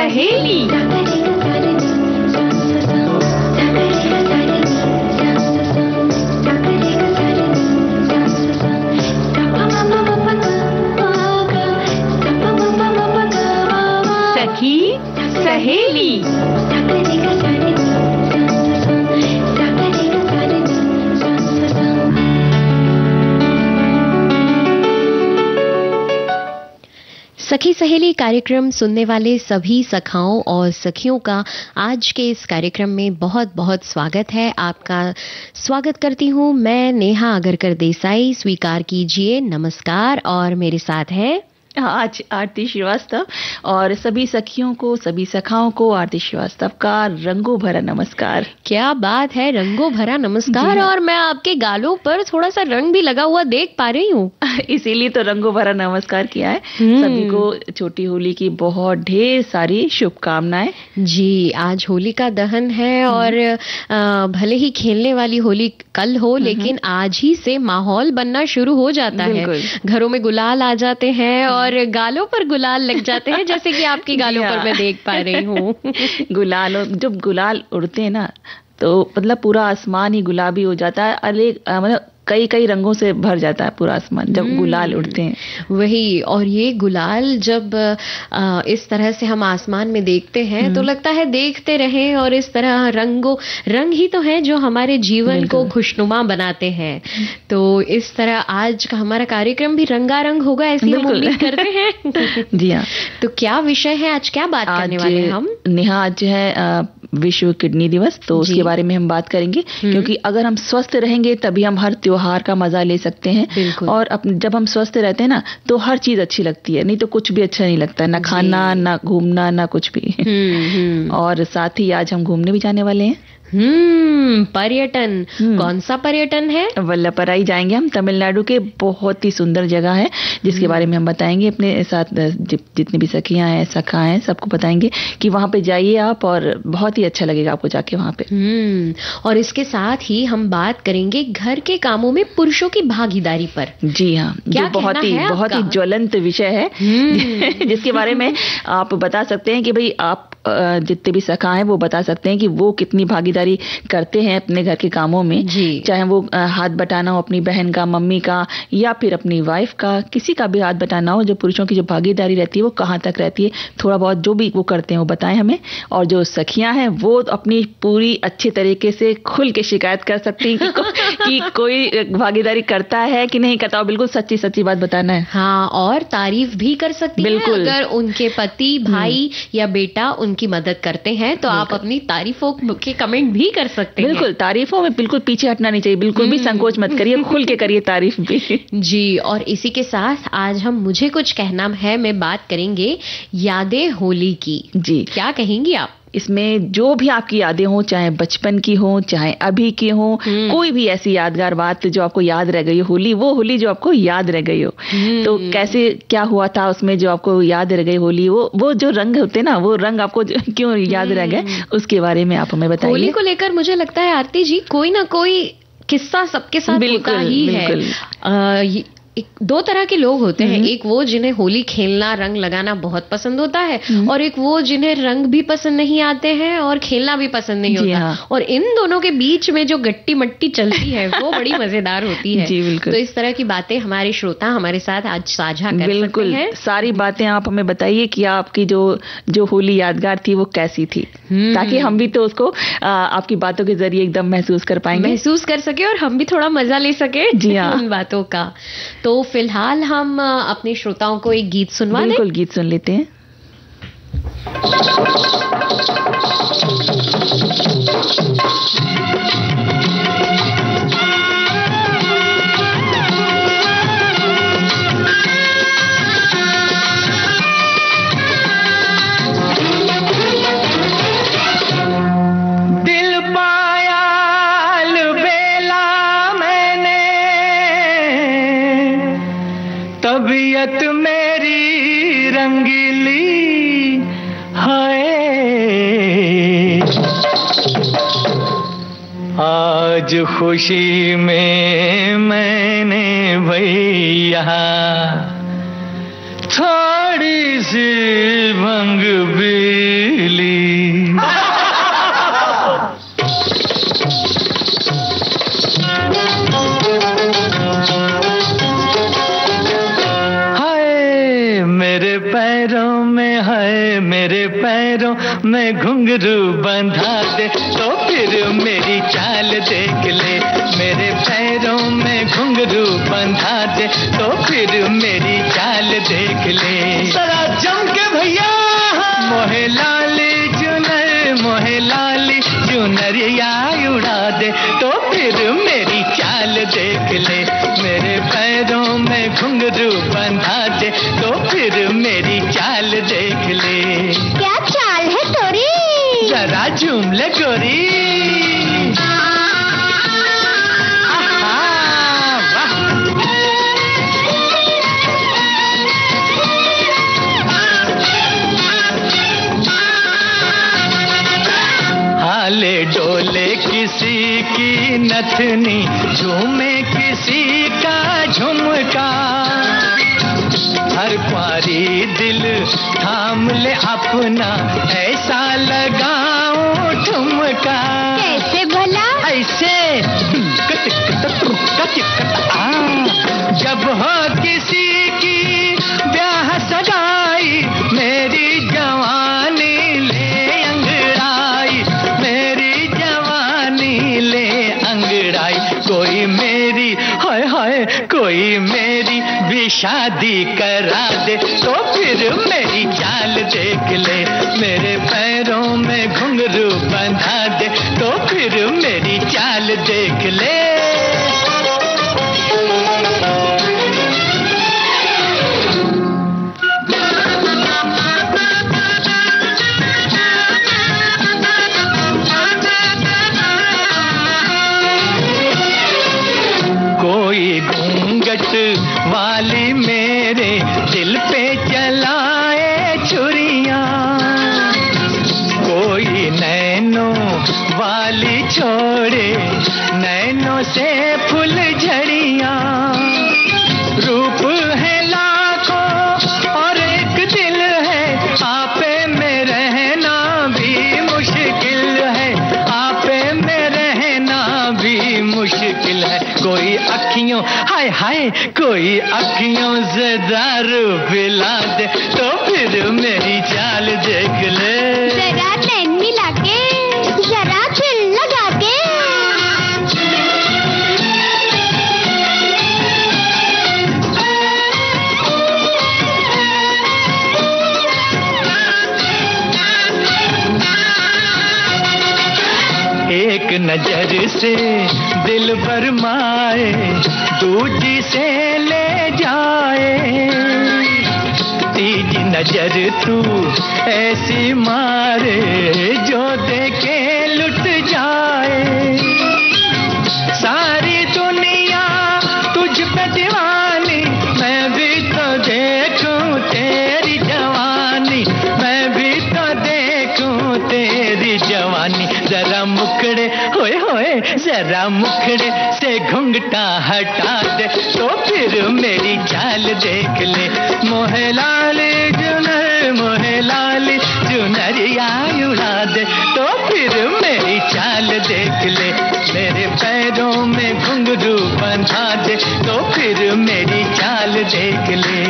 सहेली। सखी सहेली। सखी सहेली कार्यक्रम सुनने वाले सभी सखाओं और सखियों का आज के इस कार्यक्रम में बहुत बहुत स्वागत है। आपका स्वागत करती हूँ मैं नेहा अगरकर देसाई। स्वीकार कीजिए नमस्कार। और मेरे साथ है आज आरती श्रीवास्तव और सभी सखियों को, सभी सखाओं को आरती श्रीवास्तव का रंगों भरा नमस्कार। क्या बात है, रंगों भरा नमस्कार। और मैं आपके गालों पर थोड़ा सा रंग भी लगा हुआ देख पा रही हूँ, इसीलिए तो रंगों भरा नमस्कार किया है। सभी को छोटी होली की बहुत ढेर सारी शुभकामनाएं। जी, आज होली का दहन है और भले ही खेलने वाली होली कल हो, लेकिन आज ही से माहौल बनना शुरू हो जाता है। घरों में गुलाल आ जाते हैं और गालों पर गुलाल लग जाते हैं, जैसे कि आपकी गालों पर मैं देख पा रही हूँ। गुलाल, जब गुलाल उड़ते हैं ना तो मतलब पूरा आसमान ही गुलाबी हो जाता है। मतलब कई कई रंगों से भर जाता है पूरा आसमान जब गुलाल उड़ते हैं। वही, और ये गुलाल जब इस तरह से हम आसमान में देखते हैं तो लगता है देखते रहें। और इस तरह रंग ही तो है जो हमारे जीवन को खुशनुमा बनाते हैं। तो इस तरह आज का हमारा कार्यक्रम भी रंगारंग होगा, ऐसी हम उम्मीद करते हैं। जी हाँ। तो क्या विषय है आज, क्या बात करने वाले हैं हम? नेहा, आज है विश्व किडनी दिवस, तो उसके बारे में हम बात करेंगे। क्योंकि अगर हम स्वस्थ रहेंगे तभी हम हर त्योहार का मजा ले सकते हैं। और जब हम स्वस्थ रहते हैं ना तो हर चीज अच्छी लगती है, नहीं तो कुछ भी अच्छा नहीं लगता, ना खाना, ना घूमना, ना कुछ भी। और साथ ही आज हम घूमने भी जाने वाले हैं। पर्यटन। कौन सा पर्यटन है? वल्लभराई जाएंगे हम। तमिलनाडु के बहुत ही सुंदर जगह है जिसके बारे में हम बताएंगे। अपने साथ जितने भी सखियां हैं, सखा हैं, सबको बताएंगे कि वहां पे जाइए आप और बहुत ही अच्छा लगेगा आपको जाके वहां पे। और इसके साथ ही हम बात करेंगे घर के कामों में पुरुषों की भागीदारी पर। जी हाँ, जो बहुत ही ज्वलंत विषय है जिसके बारे में आप बता सकते हैं कि भाई आप जितने भी सखा हैं वो बता सकते हैं कि वो कितनी भागीदारी करते हैं अपने घर के कामों में। चाहे वो हाथ बटाना हो अपनी बहन का, मम्मी का, या फिर अपनी वाइफ का, किसी का भी हाथ बटाना हो, जो पुरुषों की जो भागीदारी रहती है वो कहाँ तक रहती है, थोड़ा बहुत जो भी वो करते हैं वो बताएं हमें। और जो सखियां हैं वो अपनी पूरी अच्छे तरीके से खुल के शिकायत कर सकती हैं कि कोई भागीदारी करता है कि नहीं करता। बिल्कुल सच्ची सच्ची बात बताना है। हाँ, और तारीफ भी कर सकती है अगर उनके पति, भाई या बेटा उनकी मदद करते हैं तो आप अपनी तारीफों के कमेंट भी कर सकते हैं। बिल्कुल, तारीफों में बिल्कुल पीछे हटना नहीं चाहिए, बिल्कुल भी संकोच मत करिए, खुल के करिए तारीफ भी। जी, और इसी के साथ आज हम मुझे कुछ कहना है में बात करेंगे यादें होली की। जी, क्या कहेंगी आप? इसमें जो भी आपकी यादें हो, चाहे बचपन की हो, चाहे अभी की हो, कोई भी ऐसी यादगार बात जो आपको याद रह गई हो, होली, वो होली जो आपको याद रह गई हो, तो कैसे क्या हुआ था उसमें जो आपको याद रह गई होली, वो जो रंग होते ना, वो रंग आपको क्यों याद रह गए, उसके बारे में आप हमें बताइए। होली को लेकर मुझे लगता है आरती जी कोई ना कोई किस्सा सबके साथ होता ही है। दो तरह के लोग होते हैं, एक वो जिन्हें होली खेलना, रंग लगाना बहुत पसंद होता है, और एक वो जिन्हें रंग भी पसंद नहीं आते हैं और खेलना भी पसंद नहीं होता। हाँ। और इन दोनों के बीच में जो गट्टी मट्टी चलती है वो बड़ी मजेदार होती है। जी, बिल्कुल। तो इस तरह की बातें हमारे श्रोता हमारे साथ आज साझा कर सकते हैं। सारी बातें आप हमें बताइए कि आपकी जो होली यादगार थी वो कैसी थी, ताकि हम भी तो उसको आपकी बातों के जरिए एकदम महसूस कर पाएंगे, महसूस कर सके और हम भी थोड़ा मजा ले सके। जी हाँ, उन बातों का। तो फिलहाल हम अपने श्रोताओं को एक गीत सुनवा दें। बिल्कुल, गीत सुन लेते हैं। तबीयत मेरी रंगीली हाय, आज खुशी में मैंने भैया थोड़ी सी भंग पीली। मेरे पैरों में है, मेरे पैरों में घुंघरू बंधा दे तो फिर मेरी चाल देख ले। मेरे पैरों में घुंघरू बंधा दे तो फिर मेरी चाल देख ले। जरा जम के भैया मोहे लाली जुनर, मोहे लाली जुनरिया उड़ा दे तो फिर मेरी चाल देख ले। मेरे पैरों में घुंघरू बंधा दे तो फिर मेरी चाल देख ले। क्या चाल है तोरी? जरा झूम ले गोरी। हाले डोले किसी की नथनी, झूमे किसी का झुमका। हर क्वारी दिल थाम ले अपना, ऐसा लगाऊं ठुमका। कैसे भला? ऐसे जब हो किसी की ब्याह सगाई, मेरी जवानी ले अंगड़ाई, मेरी जवानी ले अंगड़ाई। कोई मेरी हाय हाय, कोई मेरी भी शादी करा दे तो फिर मेरी चाल देख ले। मेरे पैरों में घुंघरू बंधा दे तो फिर मेरी चाल देख ले। कोई घूंघट वाली मेरे दिल पे चलाए छुरियां, कोई नैनों वाली छोड़े नैनों से फूल झड़ियां। रूप है लाखों और एक दिल है, आपे में रहना भी मुश्किल है, आपे में रहना भी मुश्किल है। कोई अखियों हाय हाय, कोई अखियों से दारू पिला दे तो फिर मेरी चाल देख ले। जरा नैन मिला के, जरा दिल लगा के। एक नजर से दिल भरमाए, दूजी से ले जाए। तीजी नजर तू ऐसी मारे जो देखे लुट जाए। सारी दुनिया तुझ पे दीवानी, मैं भी तो देखूं तेरी जवानी, मैं भी तो देखूं तेरी जवानी। जरा मुखड़े होए होए, जरा मुखड़े से घुंघटा हटा दे तो फिर मेरी चाल देख ले। मोहे लाली जुनर, मोहे लाली जुनरिया उड़ा दे तो फिर मेरी चाल देख ले। मेरे पैरों में घुंघरू बंधा दे तो फिर मेरी चाल देख ले।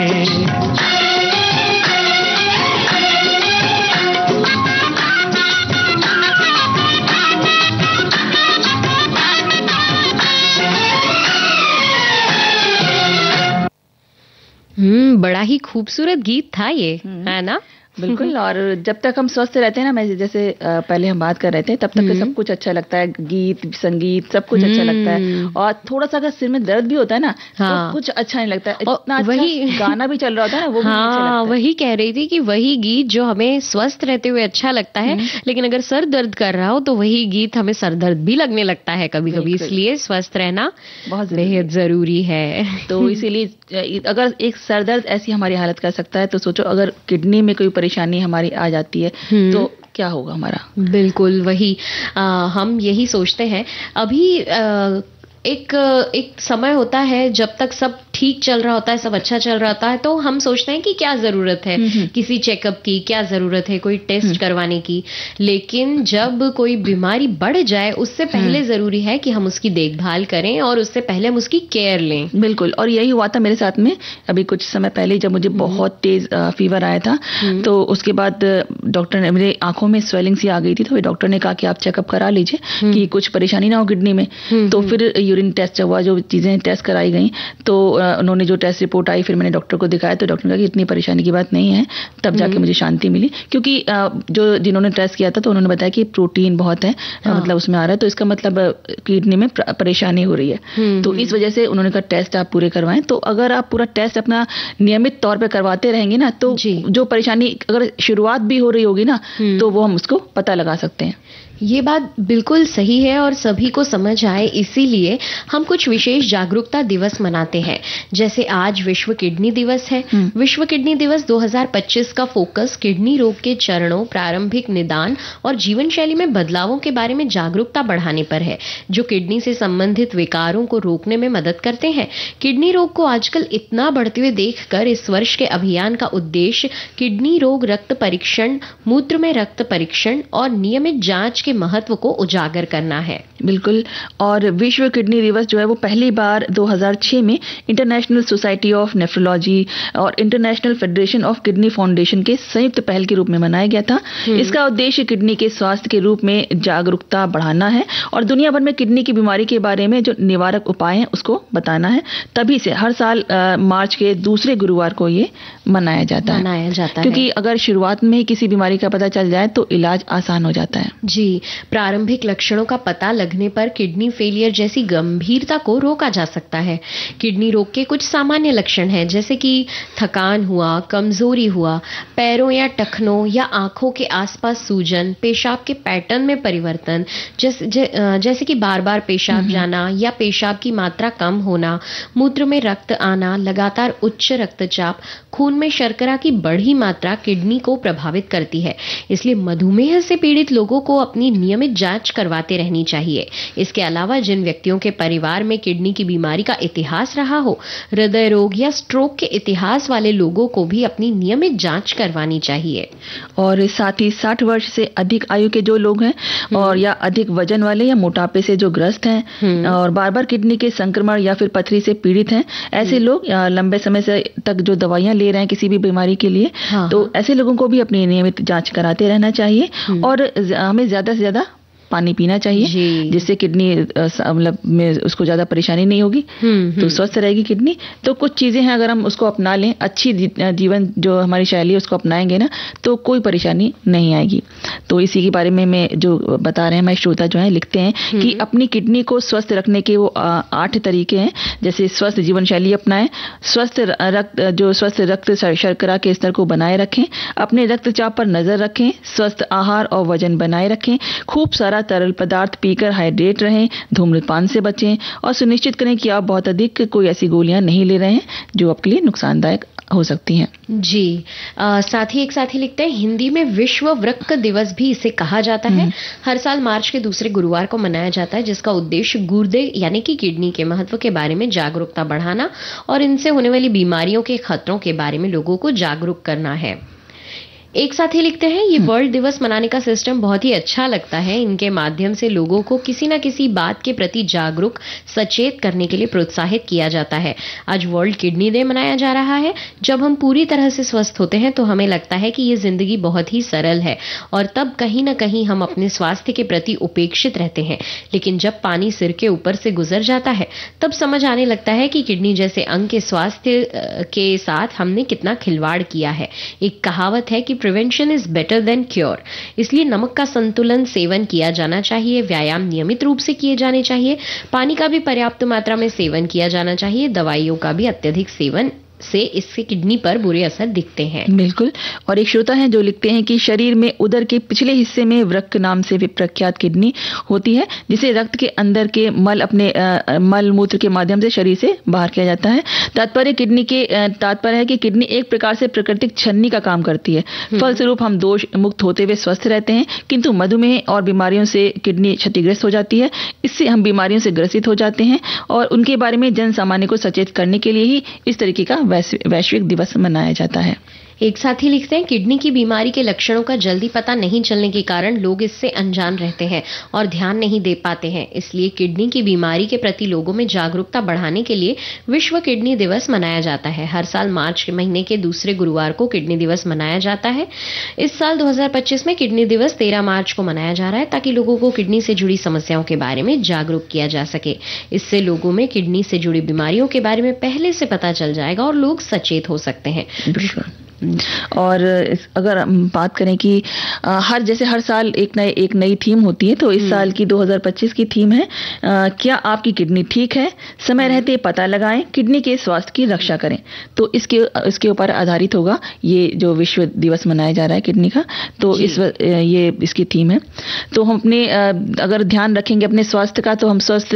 बड़ा ही खूबसूरत गीत था ये, है ना? बिल्कुल। और जब तक हम स्वस्थ रहते हैं ना, मैं जैसे पहले हम बात कर रहे थे, तब तक सब कुछ अच्छा लगता है, गीत संगीत सब कुछ अच्छा लगता है। और थोड़ा सा अगर सिर में दर्द भी होता है ना, तो कुछ अच्छा नहीं लगता। इतना अच्छा वही गाना भी चल रहा होता है ना, वो भी अच्छा लगता है। वही कह रही थी कि वही गीत जो हमें स्वस्थ रहते हुए अच्छा लगता है, लेकिन अगर सर दर्द कर रहा हो तो वही गीत हमें सर दर्द भी लगने लगता है कभी कभी। इसलिए स्वस्थ रहना बहुत बेहद जरूरी है। तो इसीलिए अगर एक सर दर्द ऐसी हमारी हालत कर सकता है, तो सोचो अगर किडनी में कोई परेशानी हमारी आ जाती है तो क्या होगा हमारा। बिल्कुल वही हम यही सोचते हैं। अभी एक समय होता है जब तक सब ठीक चल रहा होता है, सब अच्छा चल रहा होता है, तो हम सोचते हैं कि क्या जरूरत है किसी चेकअप की, क्या जरूरत है कोई टेस्ट करवाने की। लेकिन जब कोई बीमारी बढ़ जाए उससे पहले जरूरी है कि हम उसकी देखभाल करें और उससे पहले हम उसकी केयर लें। बिल्कुल, और यही हुआ था मेरे साथ में अभी कुछ समय पहले, जब मुझे बहुत तेज फीवर आया था। तो उसके बाद डॉक्टर ने, मेरे आंखों में स्वेलिंग सी आ गई थी, तो डॉक्टर ने कहा कि आप चेकअप करा लीजिए कि कुछ परेशानी ना हो किडनी में। तो फिर यूरिन टेस्ट हुआ, जो चीजें टेस्ट कराई गई, तो उन्होंने जो टेस्ट रिपोर्ट आई, फिर मैंने डॉक्टर को दिखाया, तो डॉक्टर ने कहा कि इतनी परेशानी की बात नहीं है। तब जाके मुझे शांति मिली, क्योंकि जो जिन्होंने टेस्ट किया था तो उन्होंने बताया कि प्रोटीन बहुत है, मतलब उसमें आ रहा है, तो इसका मतलब किडनी में परेशानी हो रही है। तो इस वजह से उन्होंने कहा टेस्ट आप पूरे करवाएं। तो अगर आप पूरा टेस्ट अपना नियमित तौर पे करवाते रहेंगे ना, तो जो परेशानी अगर शुरुआत भी हो रही होगी ना, तो वो हम उसको पता लगा सकते हैं। ये बात बिल्कुल सही है और सभी को समझ आए, इसीलिए हम कुछ विशेष जागरूकता दिवस मनाते हैं। जैसे आज विश्व किडनी दिवस है। विश्व किडनी दिवस 2025 का फोकस किडनी रोग के चरणों, प्रारंभिक निदान और जीवन शैली में बदलावों के बारे में जागरूकता बढ़ाने पर है, जो किडनी से संबंधित विकारों को रोकने में मदद करते हैं। किडनी रोग को आजकल इतना बढ़ते हुए देखकर इस वर्ष के अभियान का उद्देश्य किडनी रोग रक्त परीक्षण, मूत्र में रक्त परीक्षण और नियमित जांच के महत्व को उजागर करना है। बिल्कुल, और विश्व किडनी दिवस जो है वो पहली बार 2006 में इंटरनेशनल सोसाइटी ऑफ नेफ्रोलॉजी और international federation of kidney foundation के संयुक्त पहल के रूप में मनाया गया था। इसका उद्देश्य किडनी के स्वास्थ्य के रूप में जागरूकता बढ़ाना है और दुनिया भर में किडनी की बीमारी के बारे में जो निवारक उपाय हैं उसको बताना है। तभी से हर साल मार्च के दूसरे गुरुवार को ये मनाया जाता है, क्योंकि अगर शुरुआत में ही किसी बीमारी का पता चल जाए तो इलाज आसान हो जाता है। जी, प्रारंभिक लक्षणों का पता लगने पर किडनी फेलियर जैसी गंभीरता को रोका जा सकता है। किडनी रोग के कुछ सामान्य लक्षण हैं, जैसे कि थकान हुआ, कमजोरी हुआ, पैरों या टखनों या आंखों के आसपास सूजन, पेशाब के पैटर्न में परिवर्तन, जैसे कि बार बार पेशाब जाना या पेशाब की मात्रा कम होना, मूत्र में रक्त आना, लगातार उच्च रक्तचाप, खून में शर्करा की बढ़ी मात्रा किडनी को प्रभावित करती है। इसलिए मधुमेह से पीड़ित लोगों को अपनी नियमित जांच करवाते रहनी चाहिए। इसके अलावा जिन व्यक्तियों के परिवार में किडनी की बीमारी का इतिहास रहा हो, हृदय रोग या स्ट्रोक के इतिहास वाले लोगों को भी अपनी नियमित जांच करवानी चाहिए। और साथ ही 60 वर्ष से अधिक आयु के जो लोग हैं और या अधिक वजन वाले या मोटापे से जो ग्रस्त हैं और बार बार किडनी के संक्रमण या फिर पथरी से पीड़ित हैं, ऐसे लोग लंबे समय से तक जो दवाइयां ले रहे हैं किसी भी बीमारी के लिए, तो ऐसे लोगों को भी अपनी नियमित जांच कराते रहना चाहिए और हमें ज्यादा से ज्यादा पानी पीना चाहिए, जिससे किडनी मतलब में उसको ज्यादा परेशानी नहीं होगी, तो स्वस्थ रहेगी किडनी। तो कुछ चीजें हैं, अगर हम उसको अपना लें, अच्छी जीवन जो हमारी शैली है उसको अपनाएंगे ना, तो कोई परेशानी नहीं आएगी। तो इसी के बारे में मैं जो बता रहे हैं, हमारे श्रोता जो है लिखते हैं कि अपनी किडनी को स्वस्थ रखने के वो 8 तरीके हैं। जैसे स्वस्थ जीवन शैली अपनाएं, स्वस्थ रक्त शर्करा के स्तर को बनाए रखें, अपने रक्तचाप पर नजर रखें, स्वस्थ आहार और वजन बनाए रखें, खूब सारा तरल पदार्थ पीकर हाइड्रेट रहें, धूम्रपान से बचें और सुनिश्चित करें कि आप बहुत अधिक कोई ऐसी गोलियां नहीं ले रहे हैं जो आपके लिए नुकसानदायक हो सकती हैं। जी, साथ ही एक साथी लिखते हैं, हिंदी में विश्व वृक्क दिवस भी इसे कहा जाता है। हर साल मार्च के दूसरे गुरुवार को मनाया जाता है, जिसका उद्देश्य गुर्दे यानी कि किडनी के महत्व के बारे में जागरूकता बढ़ाना और इनसे होने वाली बीमारियों के खतरों के बारे में लोगों को जागरूक करना है। एक साथी लिखते हैं, ये वर्ल्ड दिवस मनाने का सिस्टम बहुत ही अच्छा लगता है। इनके माध्यम से लोगों को किसी न किसी बात के प्रति जागरूक, सचेत करने के लिए प्रोत्साहित किया जाता है। आज वर्ल्ड किडनी डे मनाया जा रहा है। जब हम पूरी तरह से स्वस्थ होते हैं तो हमें लगता है कि ये जिंदगी बहुत ही सरल है और तब कहीं ना कहीं हम अपने स्वास्थ्य के प्रति उपेक्षित रहते हैं। लेकिन जब पानी सिर के ऊपर से गुजर जाता है तब समझ आने लगता है कि किडनी जैसे अंग के स्वास्थ्य के साथ हमने कितना खिलवाड़ किया है। एक कहावत है कि prevention is better than cure. इसलिए नमक का संतुलन सेवन किया जाना चाहिए, व्यायाम नियमित रूप से किए जाने चाहिए, पानी का भी पर्याप्त मात्रा में सेवन किया जाना चाहिए, दवाइयों का भी अत्यधिक सेवन से इससे किडनी पर बुरे असर दिखते हैं। बिल्कुल। और एक श्रोता हैं जो लिखते हैं कि शरीर में उदर के पिछले हिस्से में वृक्क नाम से विप्रख्यात किडनी होती है, जिसे रक्त के अंदर के मल अपने मल मूत्र के माध्यम से शरीर से बाहर किया जाता है। तात्पर्य है कि किडनी एक प्रकार से प्राकृतिक छन्नी का काम करती है। फलस्वरूप हम दोष मुक्त होते हुए स्वस्थ रहते हैं, किंतु मधुमेह और बीमारियों से किडनी क्षतिग्रस्त हो जाती है। इससे हम बीमारियों से ग्रसित हो जाते हैं और उनके बारे में जन सामान्य को सचेत करने के लिए ही इस तरीके का वैश्विक दिवस मनाया जाता है। एक साथी लिखते हैं, किडनी की बीमारी के लक्षणों का जल्दी पता नहीं चलने के कारण लोग इससे अनजान रहते हैं और ध्यान नहीं दे पाते हैं। इसलिए किडनी की बीमारी के प्रति लोगों में जागरूकता बढ़ाने के लिए विश्व किडनी दिवस मनाया जाता है। हर साल मार्च के महीने के दूसरे गुरुवार को किडनी दिवस मनाया जाता है। इस साल 2025 में किडनी दिवस 13 मार्च को मनाया जा रहा है, ताकि लोगों को किडनी से जुड़ी समस्याओं के बारे में जागरूक किया जा सके। इससे लोगों में किडनी से जुड़ी बीमारियों के बारे में पहले से पता चल जाएगा और लोग सचेत हो सकते हैं। और अगर हम बात करें कि हर साल एक नई थीम होती है, तो इस साल की 2025 की थीम है क्या आपकी किडनी ठीक है, समय रहते पता लगाएं, किडनी के स्वास्थ्य की रक्षा करें। तो इसके ऊपर आधारित होगा ये जो विश्व दिवस मनाया जा रहा है किडनी का। तो ये इसकी थीम है। तो हम अपने अगर ध्यान रखेंगे अपने स्वास्थ्य का, तो हम स्वस्थ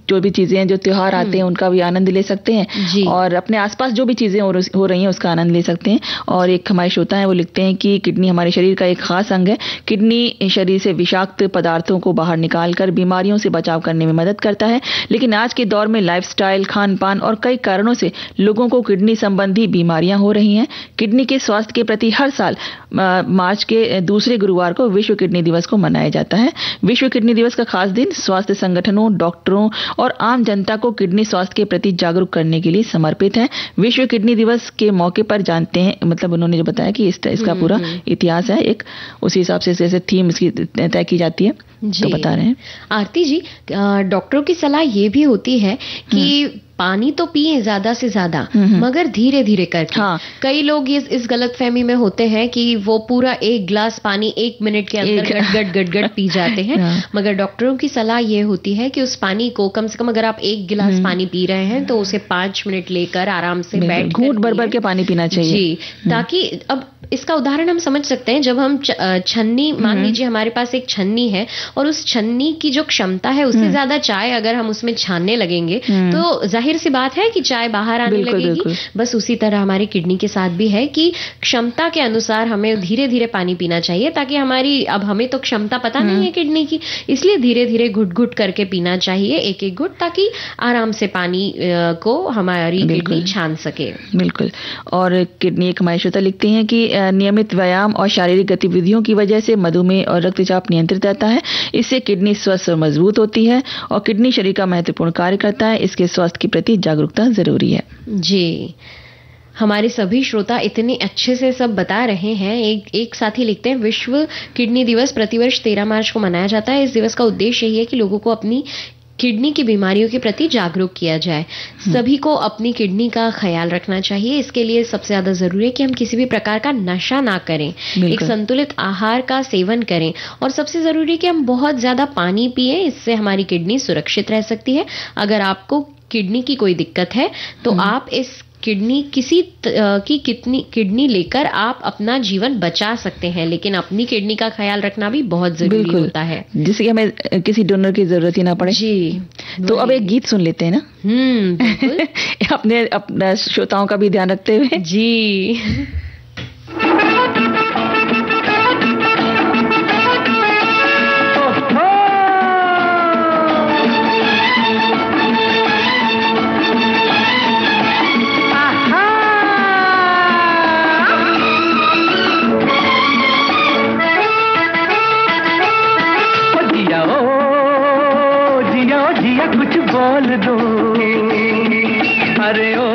जो भी चीजें हैं, जो त्योहार आते हैं, उनका भी आनंद ले सकते हैं और अपने आसपास जो भी चीजें हो रही हैं उसका आनंद ले सकते हैं। और एक हमारे श्रोता हैं वो लिखते हैं कि किडनी हमारे शरीर का एक खास अंग है। किडनी शरीर से विषाक्त पदार्थों को बाहर निकालकर बीमारियों से बचाव करने में मदद करता है, लेकिन आज के दौर में लाइफस्टाइल, खान पान और कई कारणों से लोगों को किडनी संबंधी बीमारियां हो रही हैं। किडनी के स्वास्थ्य के प्रति हर साल मार्च के दूसरे गुरुवार को विश्व किडनी दिवस को मनाया जाता है। विश्व किडनी दिवस का खास दिन स्वास्थ्य संगठनों, डॉक्टरों और आम जनता को किडनी स्वास्थ्य के प्रति जागरूक करने के लिए समर्पित है। विश्व किडनी दिवस के मौके पर जानते हैं, मतलब उन्होंने जो बताया कि इसका पूरा इतिहास है, एक उसी हिसाब से जैसे थीम इसकी तय की जाती है, तो बता रहे हैं। आरती जी, डॉक्टरों की सलाह ये भी होती है कि पानी तो पिए ज्यादा से ज्यादा, मगर धीरे धीरे करके। कई लोग इस गलतफहमी में होते हैं कि वो पूरा 1 गिलास पानी 1 मिनट के अंदर गट पी जाते हैं। मगर डॉक्टरों की सलाह ये होती है कि उस पानी को कम से कम, अगर आप 1 गिलास पानी पी रहे हैं तो उसे 5 मिनट लेकर आराम से बैठ घूंट भर के पानी पीना चाहिए जी, ताकि अब इसका उदाहरण हम समझ सकते हैं। जब हम छन्नी, मान लीजिए हमारे पास एक छन्नी है और उस छन्नी की जो क्षमता है उससे ज्यादा चाय अगर हम उसमें छानने लगेंगे तो जाहिर सी बात है कि चाय बाहर आने लगेगी। बस उसी तरह हमारी किडनी के साथ भी है कि क्षमता के अनुसार हमें धीरे धीरे पानी पीना चाहिए, ताकि अब हमें तो क्षमता पता नहीं है किडनी की, इसलिए धीरे धीरे घुट घुट करके पीना चाहिए, एक एक घुट, ताकि आराम से पानी को हमारी किडनी छान सके। बिल्कुल। और किडनी एक हमारे श्रोता लिखते हैं कि नियमित व्यायाम और शारीरिक गतिविधियों की वजह से मधुमेह और रक्तचाप नियंत्रित रहता है। इससे किडनी स्वस्थ और मजबूत होती है और किडनी शरीर का महत्वपूर्ण कार्य करता है। इसके स्वास्थ्य के प्रति जागरूकता जरूरी है। जी, हमारे सभी श्रोता इतने अच्छे से सब बता रहे हैं। एक साथी लिखते हैं, विश्व किडनी दिवस प्रतिवर्ष 13 मार्च को मनाया जाता है। इस दिवस का उद्देश्य यही है कि लोगों को अपनी किडनी की बीमारियों के प्रति जागरूक किया जाए। सभी को अपनी किडनी का ख्याल रखना चाहिए। इसके लिए सबसे ज्यादा जरूरी है कि हम किसी भी प्रकार का नशा ना करें, एक संतुलित आहार का सेवन करें और सबसे जरूरी है कि हम बहुत ज्यादा पानी पिएं। इससे हमारी किडनी सुरक्षित रह सकती है। अगर आपको किडनी की कोई दिक्कत है तो आप इस किडनी लेकर आप अपना जीवन बचा सकते हैं, लेकिन अपनी किडनी का ख्याल रखना भी बहुत जरूरी होता है, जिससे कि हमें किसी डोनर की जरूरत ही ना पड़े। जी, तो अब एक गीत सुन लेते हैं ना। बिल्कुल। अपने श्रोताओं का भी ध्यान रखते हुए। जी। बोल दो, अरे ओ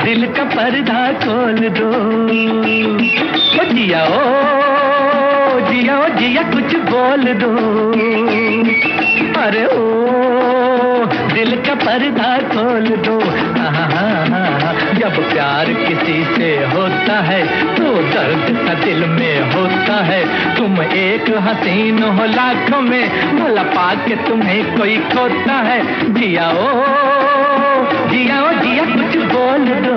दिल का पर्दा खोल दो, जिया कुछ बोल दो, अरे ओ दिल का पर्दा खोल दो। जब प्यार किसी से होता है तो दर्द सा दिल में होता है। तुम एक हसीन हो लाखों में, भला पाके तुम्हें कोई खोता है। जिया ओ जिया ओ जिया कुछ बोल दो।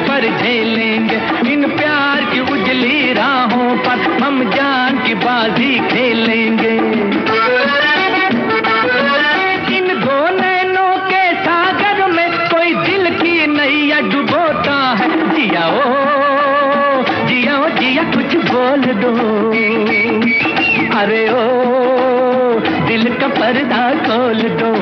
पर झेलेंगे इन प्यार की उजली राहों पर, हम जान की बाजी खेलेंगे। इन दो नैनों के सागर में कोई दिल की नैया डुबोता है। जिया ओ जिया कुछ बोल दो। अरे ओ दिल का पर्दा खोल दो।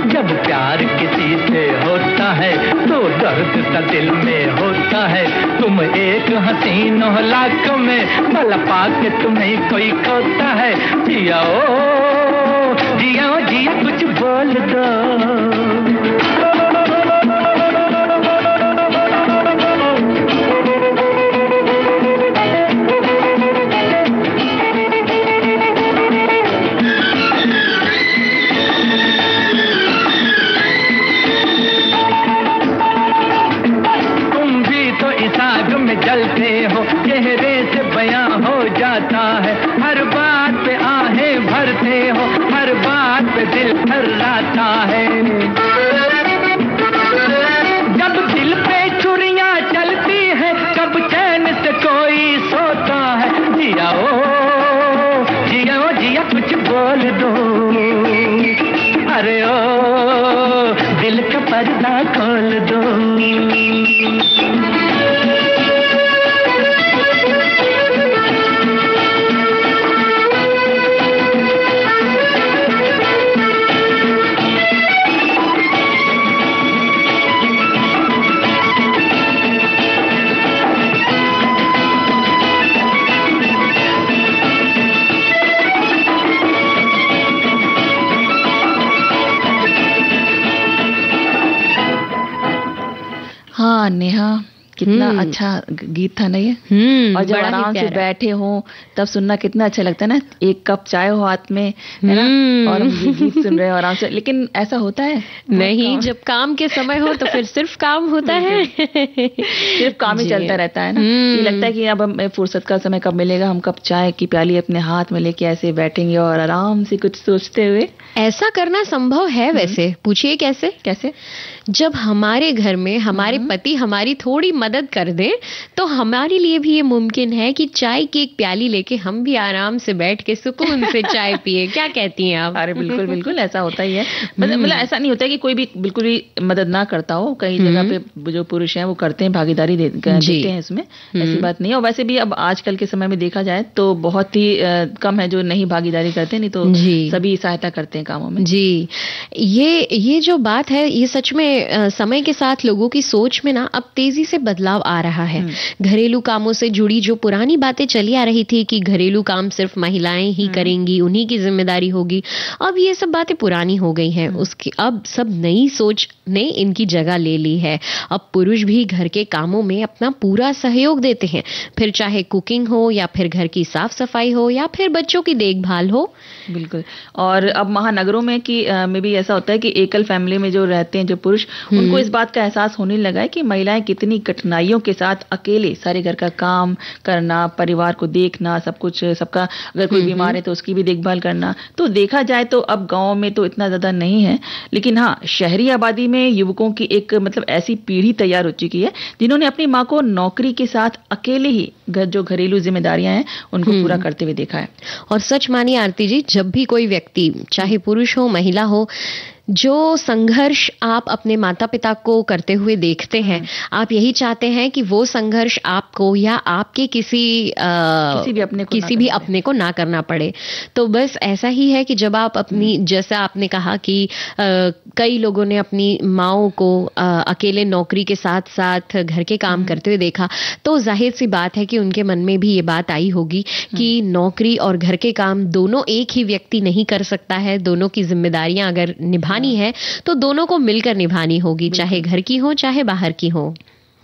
जब प्यार किसी से होता है तो दर्द सा दिल में होता है। तुम एक हसीन हो लाख में, भला पाके तुम्हें कोई खोता है। जिया ओ जिया कुछ बोल दो। जलते हो चेहरे से बयां हो जाता है, हर बात पे आहें भरते हो, हर बात पे दिल थर्राता है। जब दिल पे छुरियां चलती हैं, कब चैन से कोई सोता है। जिया ओ जिया कुछ बोल दो। अरे ओ दिल का पर्दा खोल दो। हाँ नेहा, कितना अच्छा गीत था ना ये। और जब आराम से बैठे हो तब सुनना कितना अच्छा लगता है ना। एक कप चाय हो हाथ में, है ना, और ये गीत सुन रहे हो आराम से। लेकिन ऐसा होता है नहीं, जब काम के समय हो तो फिर सिर्फ काम होता है। सिर्फ काम ही चलता रहता है ना। ये लगता है कि अब हमें फुर्सत का समय कब मिलेगा, हम कब चाय की प्याली अपने हाथ में लेके ऐसे बैठेंगे और आराम से कुछ सोचते हुए। ऐसा करना संभव है वैसे, पूछिए कैसे? जब हमारे घर में हमारे पति हमारी थोड़ी मदद कर दें तो हमारे लिए भी ये मुमकिन है कि चाय की एक प्याली लेके हम भी आराम से बैठ के सुकून से चाय पिए। क्या कहती हैं आप? अरे बिल्कुल ऐसा होता ही है। मतलब ऐसा नहीं होता कि कोई भी बिल्कुल भी मदद ना करता हो। कई जगह पे जो पुरुष हैं वो करते हैं, भागीदारी देते हैं इसमें, ऐसी बात नहीं है। और वैसे भी अब आजकल के समय में देखा जाए तो बहुत ही कम है जो नहीं भागीदारी करते, नहीं तो सभी सहायता करते हैं कामों में। जी, ये जो बात है, ये सच में समय के साथ लोगों की सोच में ना अब तेजी से बदलाव आ रहा है। घरेलू कामों से जुड़ी जो पुरानी बातें चली आ रही थी कि घरेलू काम सिर्फ महिलाएं ही करेंगी, उन्हीं की जिम्मेदारी होगी, अब ये सब बातें पुरानी हो गई हैं। उसकी अब सब नई सोच ने इनकी जगह ले ली है। अब पुरुष भी घर के कामों में अपना पूरा सहयोग देते हैं, फिर चाहे कुकिंग हो या फिर घर की साफ सफाई हो या फिर बच्चों की देखभाल हो। बिल्कुल। और अब महानगरों में में भी ऐसा होता है कि एकल फैमिली में जो रहते हैं जो पुरुष, उनको इस बात का एहसास होने लगा है कि महिलाएं कितनी कठिनाइयों के साथ अकेले सारे घर का काम करना, परिवार को देखना, सब कुछ, सबका अगर कोई बीमार है तो उसकी भी देखभाल करना। तो देखा जाए तो अब गाँव में तो इतना ज्यादा नहीं है, लेकिन हाँ, शहरी आबादी में युवकों की एक मतलब ऐसी पीढ़ी तैयार हो चुकी है जिन्होंने अपनी माँ को नौकरी के साथ अकेले ही जो घरेलू जिम्मेदारियां हैं उनको पूरा करते हुए देखा है। और सच मानिए आरती जी, जब भी कोई व्यक्ति, चाहे पुरुष हो महिला हो, जो संघर्ष आप अपने माता पिता को करते हुए देखते हैं, आप यही चाहते हैं कि वो संघर्ष आपको या आपके किसी भी अपने को ना करना पड़े। तो बस ऐसा ही है कि जब आप अपनी, जैसा आपने कहा कि कई लोगों ने अपनी माओं को अकेले नौकरी के साथ साथ घर के काम करते हुए देखा, तो जाहिर सी बात है कि उनके मन में भी ये बात आई होगी कि नौकरी और घर के काम दोनों एक ही व्यक्ति नहीं कर सकता है। दोनों की जिम्मेदारियां अगर निभानी है तो दोनों को मिलकर निभानी होगी, चाहे घर की हो चाहे बाहर की हो।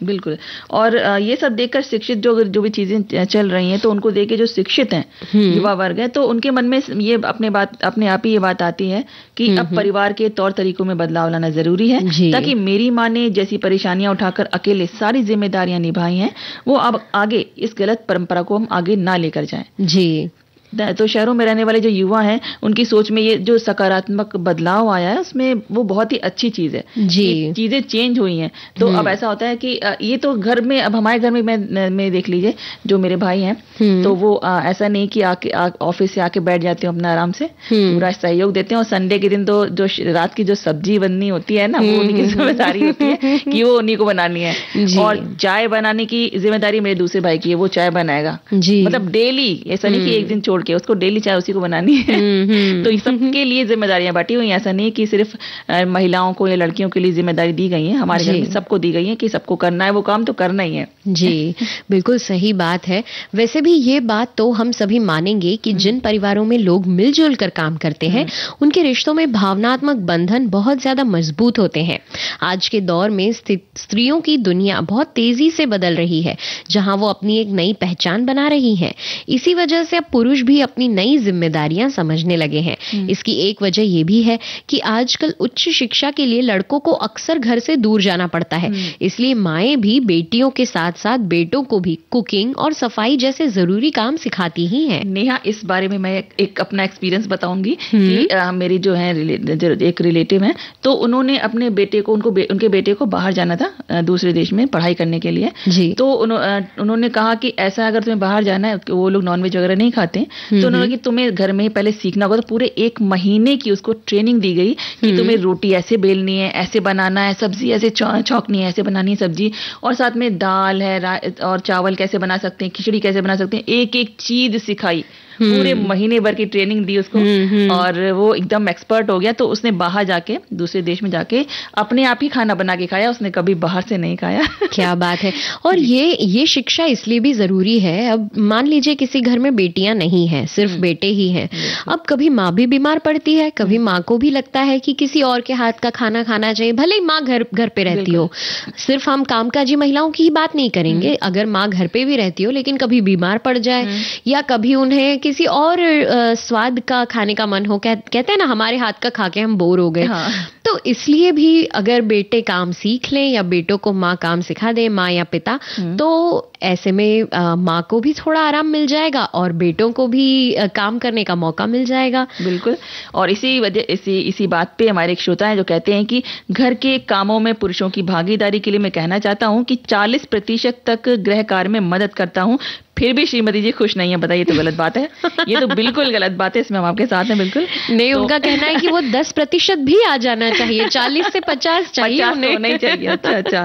बिल्कुल। और ये सब देखकर शिक्षित जो भी चीजें चल रही हैं, तो उनको देख के जो शिक्षित हैं युवा वर्ग है, तो उनके मन में ये अपने आप ही ये बात आती है कि अब परिवार के तौर तरीकों में बदलाव लाना जरूरी है, ताकि मेरी माँ ने जैसी परेशानियां उठाकर अकेले सारी जिम्मेदारियां निभाई हैं, वो अब आगे इस गलत परंपरा को हम आगे ना लेकर जाएं। जी। तो शहरों में रहने वाले जो युवा हैं, उनकी सोच में ये जो सकारात्मक बदलाव आया है, उसमें वो बहुत ही अच्छी चीज है जी। चीजें चेंज हुई हैं। तो अब ऐसा होता है कि ये तो घर में, अब हमारे घर में मैं देख लीजिए, जो मेरे भाई हैं, तो वो ऐसा नहीं कि ऑफिस से आके बैठ जाते हो अपना आराम से, पूरा सहयोग देते हैं। और संडे के दिन तो जो रात की जो सब्जी बननी होती है ना, वो उन्हीं की जिम्मेदारी होती है कि वो उन्हीं को बनानी है। और चाय बनाने की जिम्मेदारी मेरे दूसरे भाई की है, वो चाय बनाएगा। मतलब डेली, ऐसा नहीं कि एक दिन छोड़ के, उसको डेली चाय उसी को बनानी है। तो सबके लिए जिम्मेदारियां बांटी हुई हैं। ऐसा नहीं कि सिर्फ महिलाओं को या लड़कियों के लिए जिम्मेदारी दी गई है, हमारे घर में सबको दी गई है कि सबको करना है, वो काम तो करना ही है। जी, बिल्कुल सही बात है। वैसे भी ये बात तो हम सभी मानेंगे कि जिन परिवारों में लोग मिलजुल कर काम करते हैं, उनके रिश्तों में भावनात्मक बंधन बहुत ज्यादा मजबूत होते हैं। आज के दौर में स्त्रियों की दुनिया बहुत तेजी से बदल रही है, जहां वो अपनी एक नई पहचान बना रही हैं। इसी वजह से अब पुरुष भी अपनी नई जिम्मेदारियां समझने लगे हैं। इसकी एक वजह यह भी है कि आजकल उच्च शिक्षा के लिए लड़कों को अक्सर घर से दूर जाना पड़ता है, इसलिए माएं भी बेटियों के साथ साथ बेटों को भी कुकिंग और सफाई जैसे जरूरी काम सिखाती ही हैं। नेहा, इस बारे में मैं एक अपना एक्सपीरियंस बताऊंगी कि मेरी जो है एक रिलेटिव है, तो उन्होंने अपने बेटे को, उनके बेटे को बाहर जाना था दूसरे देश में पढ़ाई करने के लिए जी। तो उन्होंने कहा कि ऐसा अगर तुम्हें बाहर जाना है, वो लोग नॉनवेज वगैरह नहीं खाते, तो उन्होंने कि तुम्हें घर में ही पहले सीखना होगा। तो पूरे 1 महीने की उसको ट्रेनिंग दी गई कि तुम्हें रोटी ऐसे बेलनी है, ऐसे बनाना है, सब्जी ऐसे छौंकनी है, ऐसे बनानी है सब्जी, और साथ में दाल है और चावल कैसे बना सकते हैं, खिचड़ी कैसे बना सकते हैं, एक एक चीज सिखाई। पूरे महीने भर की ट्रेनिंग दी उसको, और वो एकदम एक्सपर्ट हो गया। तो उसने बाहर जाके, दूसरे देश में जाके अपने आप ही खाना बना के खाया, उसने कभी बाहर से नहीं खाया। क्या बात है। और ये शिक्षा इसलिए भी जरूरी है। अब मान लीजिए किसी घर में बेटियां नहीं है, सिर्फ बेटे ही हैं। अब कभी माँ भी बीमार पड़ती है, कभी माँ को भी लगता है कि किसी और के हाथ का खाना खाना चाहिए, भले ही माँ घर पे रहती हो। सिर्फ हम कामकाजी महिलाओं की ही बात नहीं करेंगे, अगर माँ घर पे भी रहती हो लेकिन कभी बीमार पड़ जाए, या कभी उन्हें किसी और स्वाद का खाने का मन हो, कहते हैं ना, हमारे हाथ का खा के हम बोर हो गए। तो इसलिए भी अगर बेटे काम सीख लें या बेटों को माँ काम सिखा दे, माँ या पिता, तो ऐसे में माँ को भी थोड़ा आराम मिल जाएगा और बेटों को भी काम करने का मौका मिल जाएगा। बिल्कुल। और इसी बात पे हमारे एक श्रोता हैं जो कहते हैं कि घर के कामों में पुरुषों की भागीदारी के लिए मैं कहना चाहता हूँ कि 40% तक गृह कार्य में मदद करता हूँ, फिर भी श्रीमती जी खुश नहीं है। बताइए, तो गलत बात है। ये तो बिल्कुल गलत बात है, इसमें हम आपके साथ हैं बिल्कुल नहीं। तो उनका कहना है कि वो 10% भी आ जाना चाहिए, 40 से 50 चाहिए, 50 तो नहीं चाहिए। अच्छा।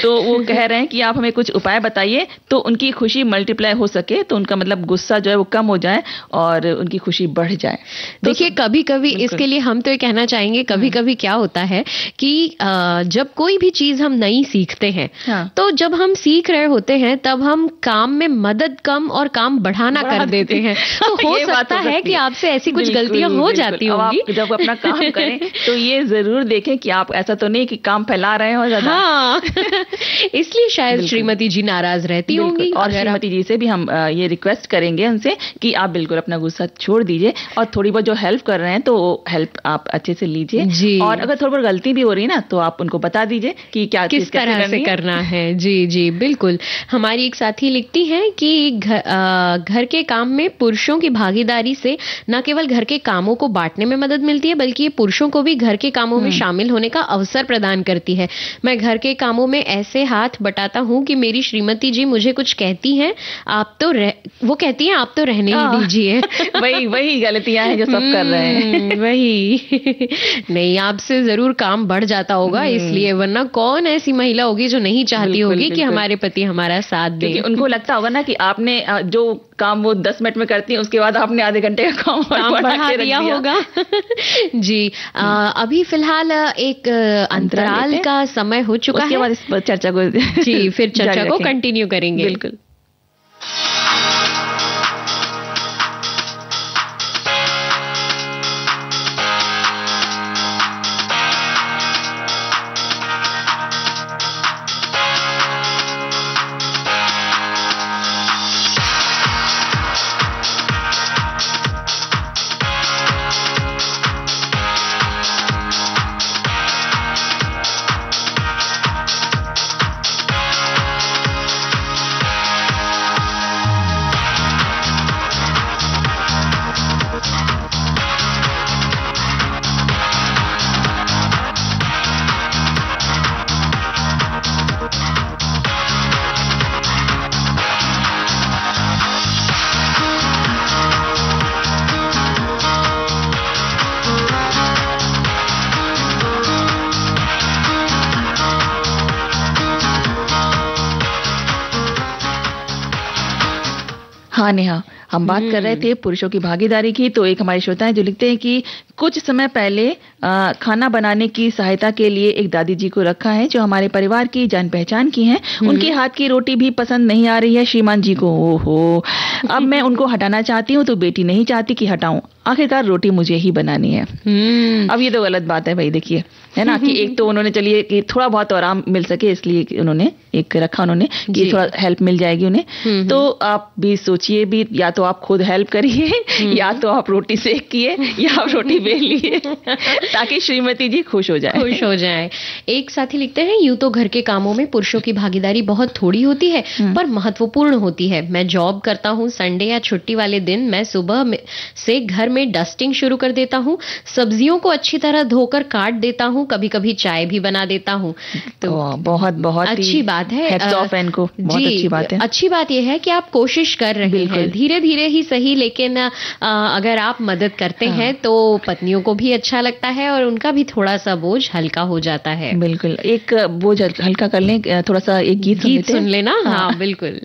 तो वो कह रहे हैं कि आप हमें कुछ उपाय बताइए तो उनकी खुशी मल्टीप्लाई हो सके, तो उनका मतलब गुस्सा जो है वो कम हो जाए और उनकी खुशी बढ़ जाए। देखिए, कभी कभी इसके लिए हम तो ये कहना चाहेंगे, कभी कभी क्या होता है कि जब कोई भी चीज हम नई सीखते हैं, तो जब हम सीख रहे होते हैं तब हम काम में मदद कम और काम बढ़ाना कर देते हैं। तो हो सकता है कि आपसे ऐसी कुछ गलतियां हो जाती होंगी। आप जब अपना काम करें तो ये जरूर देखें कि आप ऐसा तो नहीं कि काम फैला रहे हो ज्यादा। हाँ। इसलिए शायद श्रीमती जी नाराज रहती होंगी। और श्रीमती जी से भी हम ये रिक्वेस्ट करेंगे उनसे कि आप बिल्कुल अपना गुस्सा छोड़ दीजिए, और थोड़ी बहुत जो हेल्प कर रहे हैं तो हेल्प आप अच्छे से लीजिए। और अगर थोड़ी बहुत गलती भी हो रही है ना, तो आप उनको बता दीजिए कि किस तरह से करना है। जी बिल्कुल। हमारी एक साथी लिखती है कि घर के काम में पुरुषों की भागीदारी से न केवल घर के कामों को बांटने में मदद मिलती है, बल्कि ये पुरुषों को भी घर के कामों में शामिल होने का अवसर प्रदान करती है। मैं घर के कामों में ऐसे हाथ बटाता हूँ कि मेरी श्रीमती जी मुझे कुछ कहती हैं, वो कहती हैं आप तो रहने ही दीजिए। वही गलतियां हैं जो सब कर रहे हैं। वही नहीं, आपसे जरूर काम बढ़ जाता होगा इसलिए, वरना कौन ऐसी महिला होगी जो नहीं चाहती होगी कि हमारे पति हमारा साथ दें। उनको लगता होगा ना कि आपने जो काम वो 10 मिनट में करती है, उसके बाद आपने आधे घंटे का काम बढ़ा दिया होगा। जी। अभी फिलहाल एक अंतराल का समय हो चुका है, उसके बाद इस चर्चा को जी फिर चर्चा को कंटिन्यू करेंगे। बिल्कुल। हाँ नेहा, हम बात कर रहे थे पुरुषों की भागीदारी की। तो एक हमारे श्रोता है जो लिखते हैं कि कुछ समय पहले खाना बनाने की सहायता के लिए एक दादी जी को रखा है जो हमारे परिवार की जान पहचान की हैं। उनके हाथ की रोटी भी पसंद नहीं आ रही है श्रीमान जी को। ओहो, अब मैं उनको हटाना चाहती हूँ तो बेटी नहीं चाहती कि हटाऊं। आखिरकार रोटी मुझे ही बनानी है। अब ये तो गलत बात है भाई, देखिए, है ना, कि एक तो उन्होंने, चलिए कि थोड़ा बहुत आराम मिल सके इसलिए उन्होंने एक रखा, उन्होंने कि थोड़ा हेल्प मिल जाएगी उन्हें। तो आप भी सोचिए भी, या तो आप खुद हेल्प करिए या तो आप रोटी सेकिए या आप रोटी बेल लिए ताकि श्रीमती जी खुश हो जाए। एक साथी लिखते हैं, यूं तो घर के कामों में पुरुषों की भागीदारी बहुत थोड़ी होती है पर महत्वपूर्ण होती है। मैं जॉब करता हूँ, संडे या छुट्टी वाले दिन मैं सुबह से घर में डस्टिंग शुरू कर देता हूँ, सब्जियों को अच्छी तरह धोकर काट देता हूँ, कभी कभी चाय भी बना देता हूँ। तो बहुत बहुत अच्छी बात है, हैट्स ऑफ इनको, बहुत अच्छी बात है। अच्छी बात यह है कि आप कोशिश कर रहे हैं, धीरे धीरे ही सही, लेकिन अगर आप मदद करते हैं तो पत्नियों को भी अच्छा लगता है और उनका भी थोड़ा सा बोझ हल्का हो जाता है। बिल्कुल, एक बोझ हल्का कर लें, थोड़ा सा एक गीत सुन लेना। हाँ बिल्कुल।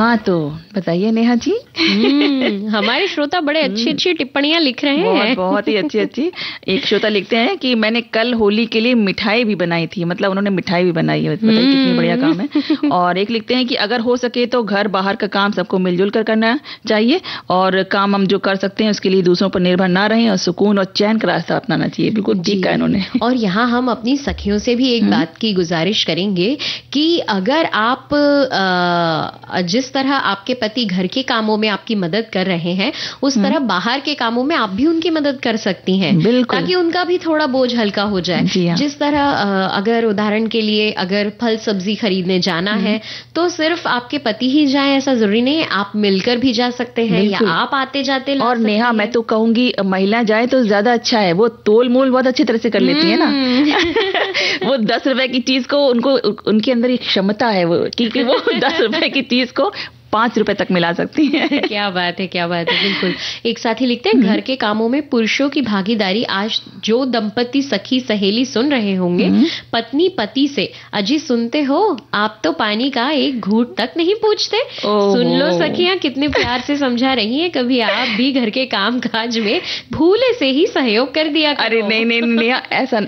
हाँ, तो बताइए नेहा जी। हमारे श्रोता बड़े अच्छी टिप्पणियां लिख रहे हैं। बहुत ही अच्छी। एक श्रोता लिखते हैं कि मैंने कल होली के लिए मिठाई भी बनाई थी, मतलब उन्होंने मिठाई भी बनाई है, बताइए कितनी बढ़िया काम है। और एक लिखते हैं कि अगर हो सके तो घर बाहर का काम सबको मिलजुल कर करना चाहिए, और काम हम जो कर सकते हैं उसके लिए दूसरों पर निर्भर ना रहें, और सुकून और चैन का रास्ता अपनाना चाहिए। बिल्कुल ठीक कहा इन्होंने। और यहाँ हम अपनी सखियों से भी एक बात की गुजारिश करेंगे कि अगर आप जिस तरह आपके पति घर के कामों में आपकी मदद कर रहे हैं, उस तरह बाहर के कामों में आप भी उनकी मदद कर सकती हैं, ताकि उनका भी थोड़ा बोझ हल्का हो जाए। जिस तरह अगर उदाहरण के लिए अगर फल सब्जी खरीदने जाना है तो सिर्फ आपके पति ही जाएं ऐसा जरूरी नहीं है, आप मिलकर भी जा सकते हैं, या आप आते जाते। और नेहा, मैं तो कहूंगी महिला जाए तो ज्यादा अच्छा है, वो तोल मोल बहुत अच्छी तरह से कर लेती है ना। वो 10 रुपए की चीज को उनके अंदर एक क्षमता है वो, क्योंकि वो 10 रुपए की चीज को 5 रुपए तक मिला सकती है। क्या बात है बिल्कुल। एक साथी लिखते हैं, घर के कामों में पुरुषों की भागीदारी। आज जो दंपति सखी सहेली सुन रहे होंगे, पत्नी पति से, अजी सुनते हो, आप तो पानी का एक घूंट तक नहीं पूछते। सुन लो सखियां, कितने प्यार से समझा रही हैं। कभी आप भी घर के काम काज में भूले से ही सहयोग कर दिया करो। अरे नहीं, ऐसा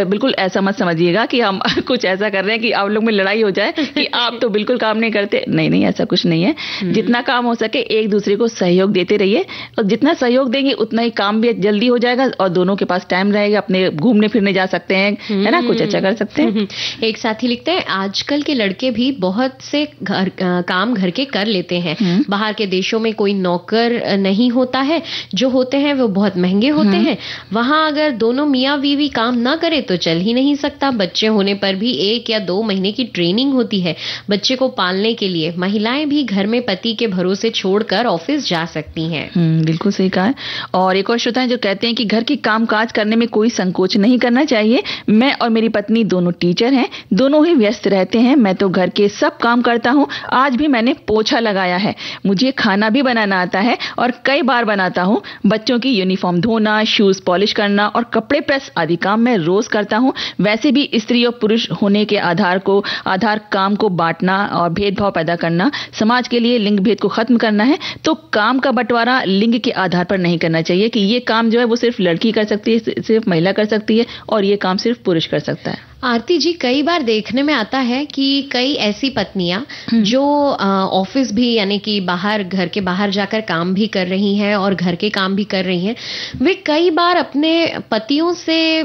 बिल्कुल ऐसा मत समझिएगा कि हम कुछ ऐसा कर रहे हैं कि आप लोग में लड़ाई हो जाए कि आप तो बिल्कुल काम नहीं करते। नहीं, ऐसा कुछ नहीं है। जितना काम हो सके एक दूसरे को सहयोग देते रहिए, और जितना सहयोग देंगे उतना ही काम भी जल्दी हो जाएगा, और दोनों के पास टाइम रहेगा, अपने घूमने फिरने जा सकते हैं, है ना, कुछ अच्छा कर सकते हैं। एक साथी लिखते हैं, आजकल के लड़के भी बहुत से काम घर के कर लेते हैं। बाहर के देशों में कोई नौकर नहीं होता है, जो होते हैं वो बहुत महंगे होते हैं। वहां अगर दोनों मियाँ बीवी काम ना करे तो चल ही नहीं सकता। बच्चे होने पर भी 1 या 2 महीने की ट्रेनिंग होती है बच्चे को पालने के लिए। महिलाएं भी घर में पति के भरोसे छोड़कर ऑफिस जा सकती हैं। बिल्कुल सही कहा है। और एक और श्रोता है जो कहते हैं कि घर की कामकाज करने में कोई संकोच नहीं करना चाहिए। मैं और मेरी पत्नी दोनों टीचर हैं, दोनों ही व्यस्त रहते हैं। मैं तो घर के सब काम करता हूँ, आज भी मैंने पोछा लगाया है। मुझे खाना भी बनाना आता है और कई बार बनाता हूँ। बच्चों की यूनिफॉर्म धोना, शूज पॉलिश करना और कपड़े प्रेस आदि काम मैं रोज करता हूँ। वैसे भी स्त्री और पुरुष होने के आधार काम को बांटना और भेदभाव पैदा करना, समाज के लिए लिंग भेद को खत्म करना है, तो काम का बंटवारा लिंग के आधार पर नहीं करना चाहिए कि ये काम जो है वो सिर्फ लड़की कर सकती है, सिर्फ महिला कर सकती है, और ये काम सिर्फ पुरुष कर सकता है। आरती जी, कई बार देखने में आता है कि कई ऐसी पत्नियां जो ऑफिस भी यानी कि बाहर, घर के बाहर जाकर काम भी कर रही हैं और घर के काम भी कर रही हैं, वे कई बार अपने पतियों से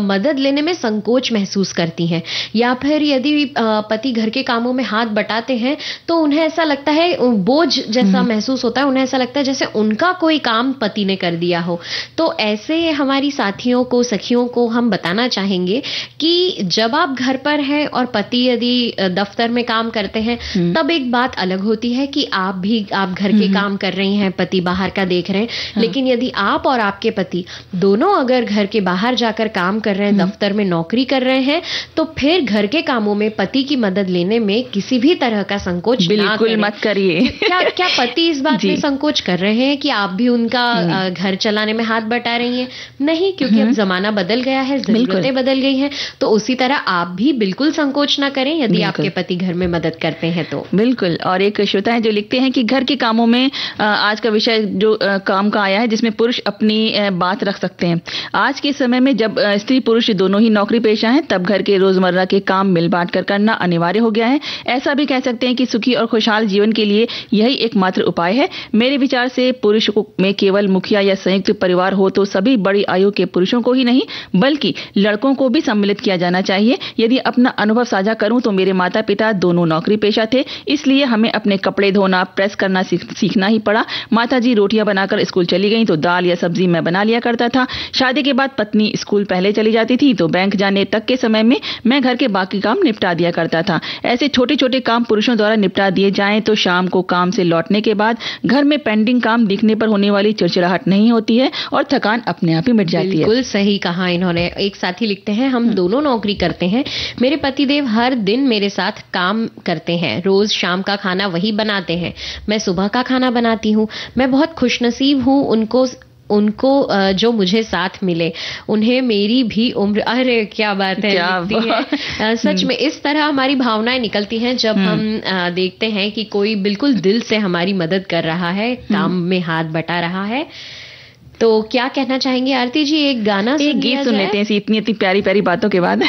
मदद लेने में संकोच महसूस करती हैं, या फिर यदि पति घर के कामों में हाथ बटाते हैं तो उन्हें ऐसा लगता है, बोझ जैसा महसूस होता है, उन्हें ऐसा लगता है जैसे उनका कोई काम पति ने कर दिया हो। तो ऐसे हमारी साथियों को, सखियों को हम बताना चाहेंगे कि जब आप घर पर हैं और पति यदि दफ्तर में काम करते हैं, तब एक बात अलग होती है कि आप घर के काम कर रही हैं, पति बाहर का देख रहे हैं। लेकिन यदि आप और आपके पति दोनों अगर घर के बाहर जाकर काम कर रहे हैं, दफ्तर में नौकरी कर रहे हैं, तो फिर घर के कामों में पति की मदद लेने में किसी भी तरह का संकोच बिल्कुल मत करिए। क्या पति इस बात में संकोच कर रहे हैं कि आप भी उनका घर चलाने में हाथ बटा रही हैं? नहीं, क्योंकि अब जमाना बदल गया है, जरूरतें बदल गई हैं। तो उसी तरह आप भी बिल्कुल संकोच ना करें यदि आपके पति घर में मदद करते हैं तो। बिल्कुल। और एक श्रोता है जो लिखते हैं कि घर के कामों में आज का विषय जो काम का आया है जिसमें पुरुष अपनी बात रख सकते हैं। आज के समय में जब स्त्री पुरुष दोनों ही नौकरी पेशा हैं, तब घर के रोजमर्रा के काम मिल बांट कर करना अनिवार्य हो गया है। ऐसा भी कह सकते हैं कि सुखी और खुशहाल जीवन के लिए यही एकमात्र उपाय है। मेरे विचार से पुरुष में केवल मुखिया या संयुक्त परिवार हो तो सभी बड़ी आयु के पुरुषों को ही नहीं बल्कि लड़कों को भी सम्मिलित किया जाना चाहिए। यदि अपना अनुभव साझा करूं तो मेरे माता पिता दोनों नौकरी पेशा थे, इसलिए हमें अपने कपड़े धोना, प्रेस करना सीखना ही पड़ा। माता जी रोटियां बनाकर स्कूल चली गई तो दाल या सब्जी मैं बना लिया करता था। शादी के बाद पत्नी स्कूल पहले चली जाती थी तो बैंक जाने तक के समय में मैं घर के बाकी काम निपटा दिया करता था। ऐसे छोटे छोटे काम पुरुषों द्वारा निपटा दिए जाएं तो शाम को काम से लौटने के बाद घर में पेंडिंग काम दिखने पर होने वाली चिड़चिड़ाहट नहीं होती है और थकान अपने आप ही मिट जाती है। बिल्कुल सही कहा इन्होंने। एक साथी लिखते हैं, हम दोनों नौकरी करते हैं। मेरे पतिदेव हर दिन मेरे साथ काम करते हैं, रोज शाम का खाना वही बनाते हैं, मैं सुबह का खाना बनाती हूँ। मैं बहुत खुशनसीब हूँ, उनको उनको जो मुझे साथ मिले, उन्हें मेरी भी उम्र, अरे क्या बात है, क्या सच में इस तरह हमारी भावनाएं निकलती हैं जब हम देखते हैं कि कोई बिल्कुल दिल से हमारी मदद कर रहा है, काम में हाथ बटा रहा है। तो क्या कहना चाहेंगे आरती जी? एक गाना, एक गीत सुन लेते हैं इतनी इतनी प्यारी प्यारी बातों के बाद।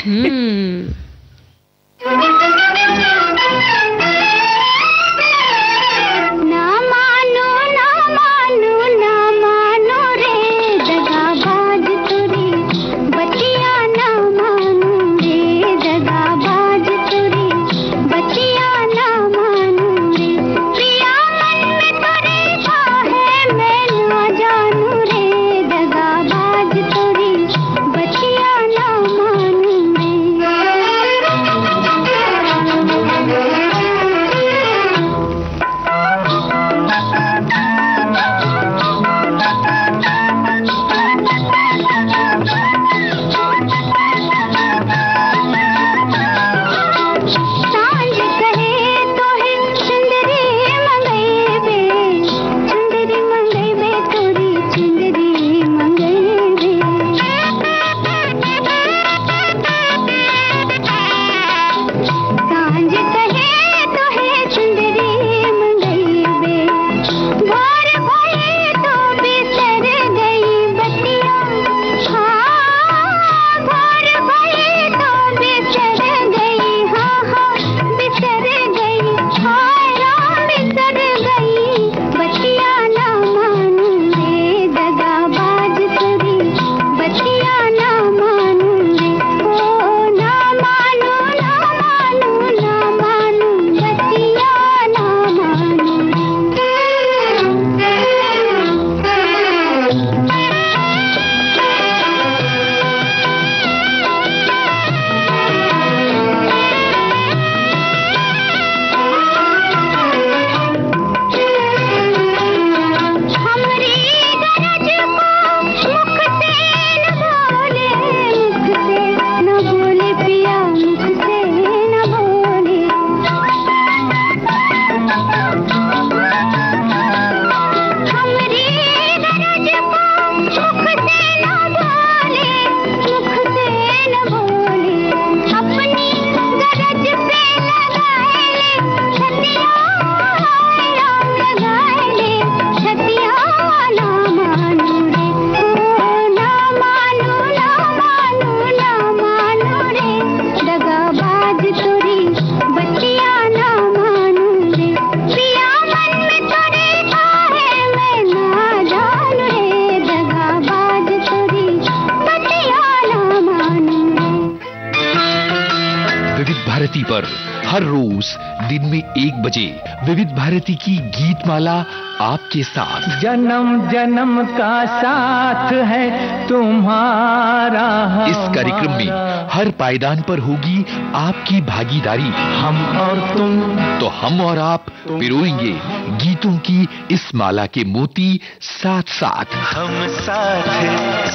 पर हर रोज दिन में 1 बजे विविध भारती की गीतमाला आपके साथ। जन्म जन्म का साथ है तुम्हारा। इस कार्यक्रम में हर पायदान पर होगी आपकी भागीदारी। हम और तुम, तो हम और आप पिरोएंगे गीतों की इस माला के मोती साथ साथ। हम साथ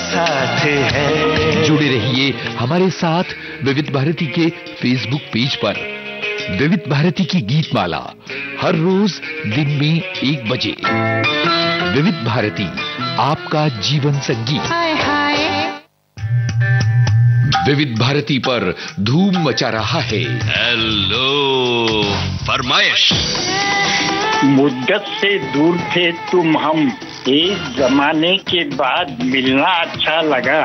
साथ हैं। जुड़े रहिए हमारे साथ विविध भारती के फेसबुक पेज पर। विविध भारती की गीतमाला हर रोज दिन में 1 बजे। विविध भारती, आपका जीवन संगीत। हाय हाय। विविध भारती पर धूम मचा रहा है हेलो फरमाइश। मुद्दत से दूर थे तुम हम, एक जमाने के बाद मिलना अच्छा लगा।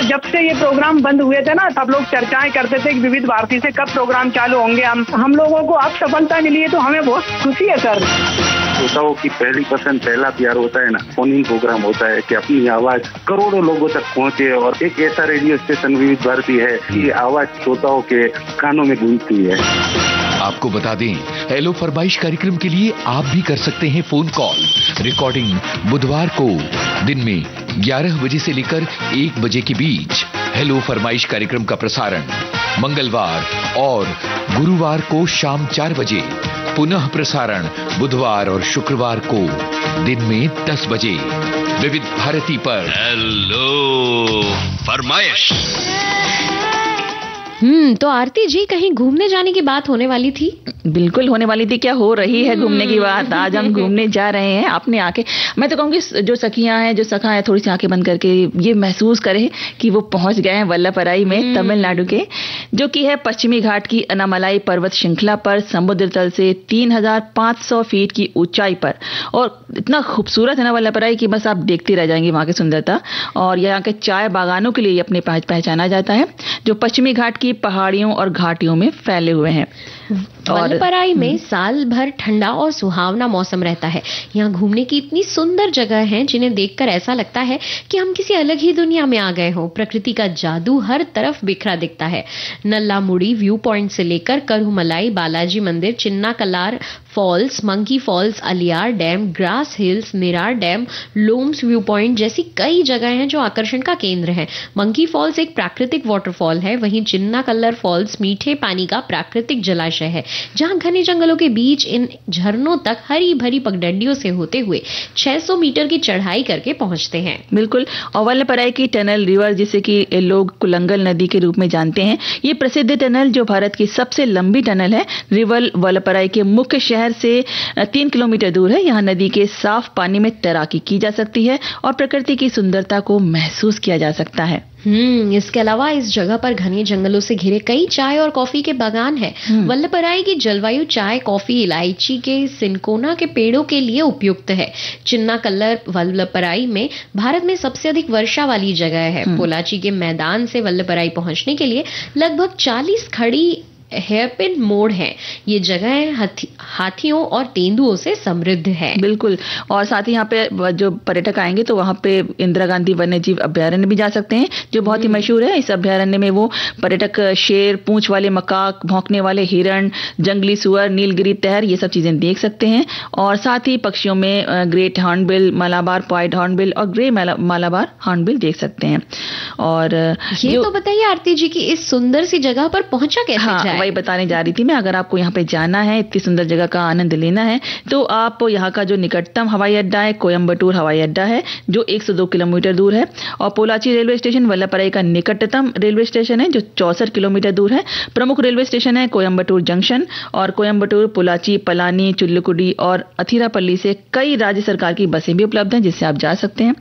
जब से ये प्रोग्राम बंद हुए थे ना, सब लोग चर्चाएं करते थे कि विविध भारती से कब प्रोग्राम चालू होंगे। हम लोगों को अब सफलता मिली है तो हमें बहुत खुशी है सर। श्रोताओं की पहली पसंद, पहला प्यार होता है ना, फोन इन प्रोग्राम होता है कि अपनी आवाज करोड़ों लोगों तक पहुंचे। और एक ऐसा रेडियो स्टेशन विविध भारती है कि आवाज श्रोताओं के कानों में गूंजती है। आपको बता दें, हेलो फरमाइश कार्यक्रम के लिए आप भी कर सकते हैं फोन कॉल। रिकॉर्डिंग बुधवार को दिन में 11 बजे से लेकर 1 बजे के बीच। हेलो फरमाइश कार्यक्रम का प्रसारण मंगलवार और गुरुवार को शाम 4 बजे। पुनः प्रसारण बुधवार और शुक्रवार को दिन में 10 बजे। विविध भारती पर हेलो फरमाइश। तो आरती जी, कहीं घूमने जाने की बात होने वाली थी? बिल्कुल होने वाली थी, क्या हो रही है घूमने की बात। आज हम घूमने जा रहे हैं। आपने आके, मैं तो कहूँगी जो सखियां हैं, जो सखा है, थोड़ी सी आंखें बंद करके ये महसूस करें कि वो पहुंच गए हैं वल्लभपराई में, तमिलनाडु के, जो कि है पश्चिमी घाट की अनामलाई पर्वत श्रृंखला पर, समुद्र तल से 3500 फीट की ऊंचाई पर। और इतना खूबसूरत है ना वल्लभपराई की बस आप देखते रह जाएंगे वहां की सुंदरता। और यहाँ के चाय बागानों के लिए अपने पहचाना जाता है, जो पश्चिमी घाट की पहाड़ियों और घाटियों में फैले हुए हैं। वल्लभपराई में साल भर ठंडा और सुहावना मौसम रहता है। यहाँ घूमने की इतनी सुंदर जगह हैं जिन्हें देखकर ऐसा लगता है कि हम किसी अलग ही दुनिया में आ गए हों। प्रकृति का जादू हर तरफ बिखरा दिखता है। नल्लामुड़ी व्यू पॉइंट से लेकर करुमलाई, बालाजी मंदिर, Chinna Kallar falls, monkey falls, Aliyar dam, grass hills, Nirar dam, Loam's view point जैसी कई जगह हैं जो आकर्षण का केंद्र है। मंकी फॉल्स एक प्राकृतिक वाटरफॉल है, वहीं चिन्ना कल्लर फॉल्स मीठे पानी का प्राकृतिक जलाशय है, जहां घने जंगलों के बीच इन झरनों तक हरी भरी पगडंडियों से होते हुए 600 मीटर की चढ़ाई करके पहुंचते हैं। बिल्कुल। और वल्लभपराई की टनल रिवर, जिसे कि लोग कुलंगल नदी के रूप में जानते हैं, ये प्रसिद्ध टनल जो भारत की सबसे लंबी टनल है, रिवर वल्लभपराई के मुख्य शहर से 3 किलोमीटर दूर है। यहाँ नदी के साफ पानी में तैराकी की जा सकती है और प्रकृति की सुंदरता को महसूस किया जा सकता है। इसके अलावा इस जगह पर घने जंगलों से घिरे कई चाय और कॉफी के बागान हैं। वल्लभपराई की जलवायु चाय, कॉफी, इलायची के सिनकोना के पेड़ों के लिए उपयुक्त है। चिन्ना कल्लर वल्लभपराई में भारत में सबसे अधिक वर्षा वाली जगह है। पोलाची के मैदान से वल्लभपराई पहुंचने के लिए लगभग 40 खड़ी हेयरपिन मोड़ है। ये जगह हाथियों और तेंदुओं से समृद्ध है। बिल्कुल। और साथ ही यहाँ पे जो पर्यटक आएंगे तो वहाँ पे इंदिरा गांधी वन्य जीव अभ्यारण्य भी जा सकते हैं, जो बहुत ही मशहूर है। इस अभ्यारण्य में वो पर्यटक शेर, पूंछ वाले मकाक, भौंकने वाले हिरण, जंगली सुअर, नीलगिरी तहर, ये सब चीजें देख सकते हैं। और साथ ही पक्षियों में great hornbill, Malabar point hornbill और ग्रे मालाबार हॉर्नबिल देख सकते हैं। और ये तो बताइए आरती जी की इस सुंदर सी जगह पर पहुंचा कैसे जाए? वही बताने जा रही थी मैं। अगर आपको यहाँ पे जाना है, इतनी सुंदर जगह का आनंद लेना है, तो आप यहाँ का जो निकटतम हवाई अड्डा है, कोयम्बटूर हवाई अड्डा है, जो 102 किलोमीटर दूर है। और पोलाची रेलवे स्टेशन वल्लभपराई का निकटतम रेलवे स्टेशन है, जो 64 किलोमीटर दूर है। प्रमुख रेलवे स्टेशन है कोयम्बटूर जंक्शन। और कोयम्बटूर, पोलाची, पलानी, चुल्लुकुडी और अथिरापल्ली से कई राज्य सरकार की बसें भी उपलब्ध हैं, जिससे आप जा सकते हैं।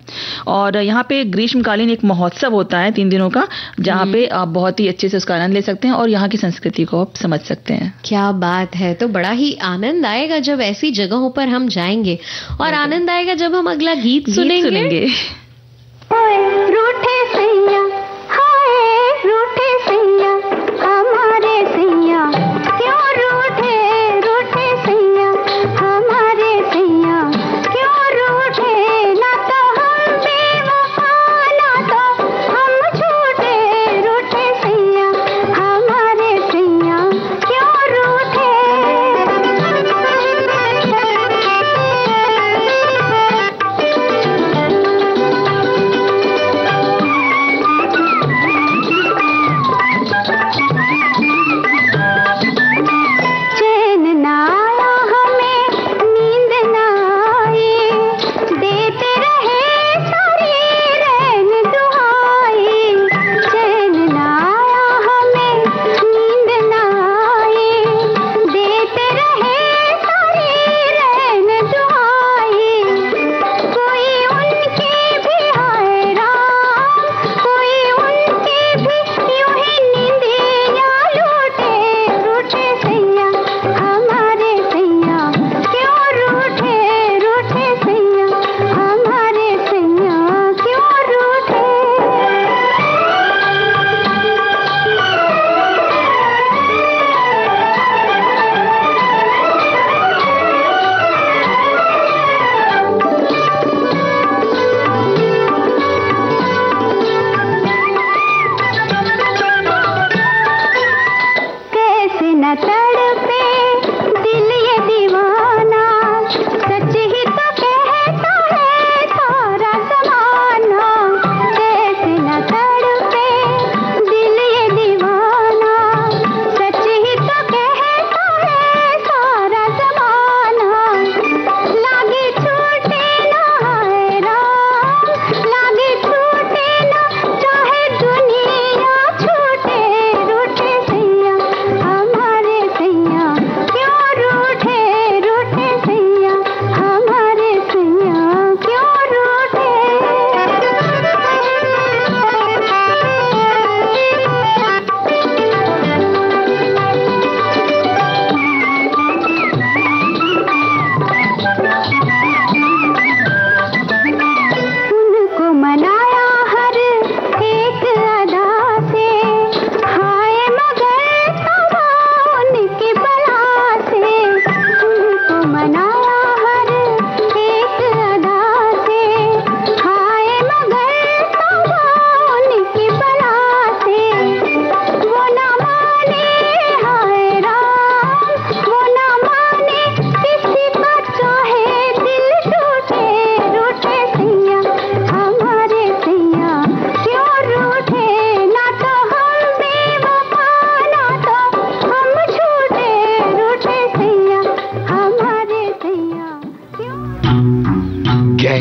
और यहाँ पे ग्रीष्मकालीन एक महोत्सव होता है 3 दिनों का, जहाँ पे आप बहुत ही अच्छे से उसका आनंद ले सकते हैं और यहाँ की संस्कृति को आप समझ सकते हैं। क्या बात है। तो बड़ा ही आनंद आएगा जब ऐसी जगहों पर हम जाएंगे, और आनंद आएगा जब हम अगला गीत सुनेंगे। रूठे सैया, हाय रूठे सैया, हमारे सैया क्यों रूठे, रूठे सैया, हमारे सैया क्यों रूठे, ना तो हम बेवफा, ना तो हम झूठे, रूठे सैया, हमारे सैया क्यों रूठे।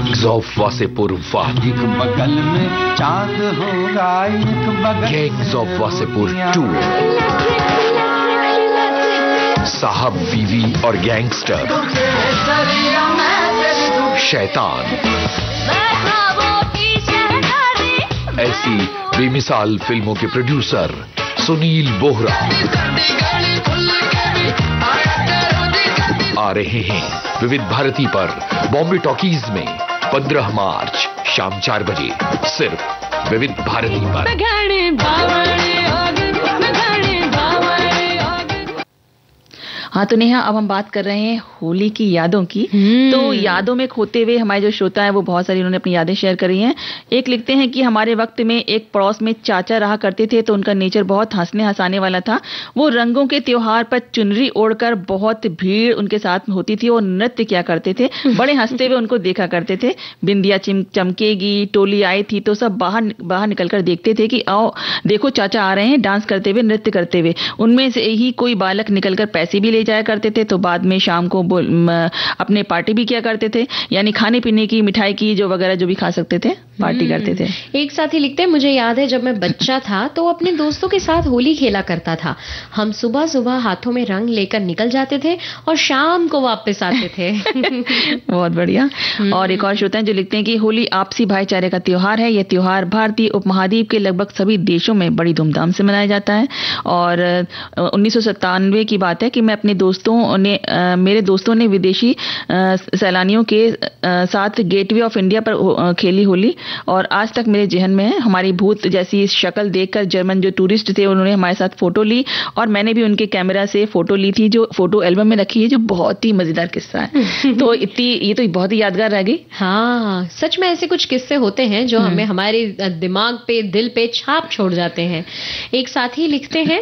गैंग्स ऑफ वासेपुर वाह, एक बगल में चांद होगा, एक बगल गैंग्स ऑफ वासेपुर 2, साहब बीवी और गैंगस्टर, शैतान, ऐसी बेमिसाल फिल्मों के प्रोड्यूसर सुनील बोहरा आ रहे हैं विविध भारती पर बॉम्बे टॉकीज में 15 मार्च शाम 4 बजे सिर्फ विविध भारती पर। हाँ तो नेहा, अब हम बात कर रहे हैं होली की यादों की। तो यादों में खोते हुए हमारे जो श्रोता है वो बहुत सारी उन्होंने अपनी यादें शेयर करी हैं। एक लिखते हैं कि हमारे वक्त में एक पड़ोस में चाचा रहा करते थे, तो उनका नेचर बहुत हंसने हंसाने वाला था। वो रंगों के त्योहार पर चुनरी ओढ़कर बहुत भीड़ उनके साथ होती थी और नृत्य किया करते थे। बड़े हंसते हुए उनको देखा करते थे। बिंदिया चमकेगी, टोली आई थी तो सब बाहर निकलकर देखते थे कि आओ देखो चाचा आ रहे हैं, डांस करते हुए, नृत्य करते हुए। उनमें से ही कोई बालक निकलकर पैसे भी ले जाया करते थे, तो बाद में शाम को अपने पार्टी भी किया करते थे, यानी खाने पीने की, मिठाई की, जो वगैरह जो भी खा सकते थे पार्टी करते थे। एक साथी लिखते हैं, मुझे याद है जब मैं बच्चा था तो अपने दोस्तों के साथ होली खेला करता था। हम सुबह सुबह हाथों में रंग लेकर निकल जाते थे और शाम को वापस आते थे। बहुत बढ़िया। और एक और श्रोता है जो लिखते हैं कि होली आपसी भाईचारे का त्योहार है। यह त्योहार भारतीय उपमहाद्वीप के लगभग सभी देशों में बड़ी धूमधाम से मनाया जाता है। और 1997 की बात है कि मैं अपने मेरे दोस्तों ने विदेशी सैलानियों के साथ गेटवे ऑफ इंडिया पर खेली होली, और आज तक मेरे जहन में है। हमारी भूत जैसी शक्ल देखकर जर्मन जो टूरिस्ट थे उन्होंने हमारे साथ फोटो ली, और मैंने भी उनके कैमरा से फोटो ली थी, जो फोटो एल्बम में रखी है, जो बहुत ही मजेदार किस्सा है। तो ये तो बहुत ही यादगार रह गई। हाँ, सच में ऐसे कुछ किस्से होते हैं जो हमें हमारे दिमाग पे, दिल पे छाप छोड़ जाते हैं। एक साथी लिखते हैं,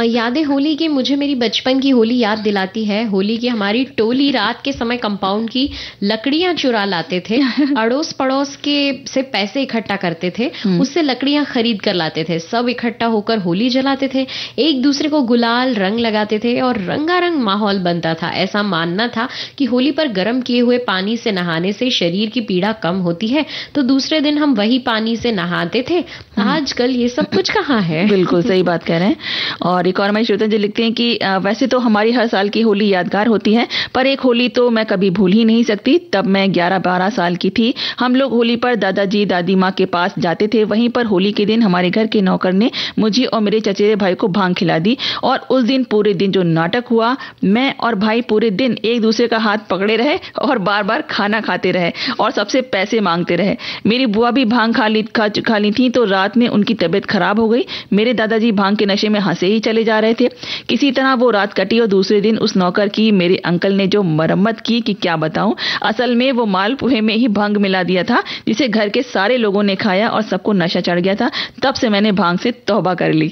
यादें होली की, मुझे मेरी बचपन की होली याद दिलाती है। होली की हमारी टोली रात के समय कंपाउंड की लकड़ियां चुरा लाते थे, अड़ोस पड़ोस के से पैसे इकट्ठा करते थे, उससे लकड़ियां खरीद कर लाते थे, सब इकट्ठा होकर होली जलाते थे, एक दूसरे को गुलाल रंग लगाते थे और रंगारंग माहौल बनता था। ऐसा मानना था कि होली पर गर्म किए हुए पानी से नहाने से शरीर की पीड़ा कम होती है, तो दूसरे दिन हम वही पानी से नहाते थे। आजकल ये सब कुछ कहाँ है। बिल्कुल सही बात कह रहे हैं। और एक और हमारे श्रोता जो लिखते हैं कि वैसे तो हमारी हर साल की होली यादगार होती है, पर एक होली तो मैं कभी भूल ही नहीं सकती। तब मैं 11-12 साल की थी। हम लोग होली पर दादाजी दादी माँ के पास जाते थे। वहीं पर होली के दिन हमारे घर के नौकर ने मुझे और मेरे चचेरे भाई को भांग खिला दी, और उस दिन पूरे दिन जो नाटक हुआ, मैं और भाई पूरे दिन एक दूसरे का हाथ पकड़े रहे और बार बार खाना खाते रहे और सबसे पैसे मांगते रहे। मेरी बुआ भी भांग खा ली थी, तो रात में उनकी तबीयत खराब हो गई। मेरे दादाजी भांग के नशे में हंसे ही चले जा रहे थे। किसी तरह वो रात कटी और दूसरे दिन उस नौकर की मेरे अंकल ने जो मरम्मत की कि क्या बताऊं। असल में वो मालपुए में ही भांग मिला दिया था, जिसे घर के सारे लोगों ने खाया और सबको नशा चढ़ गया था। तब से मैंने भांग से तौबा कर ली।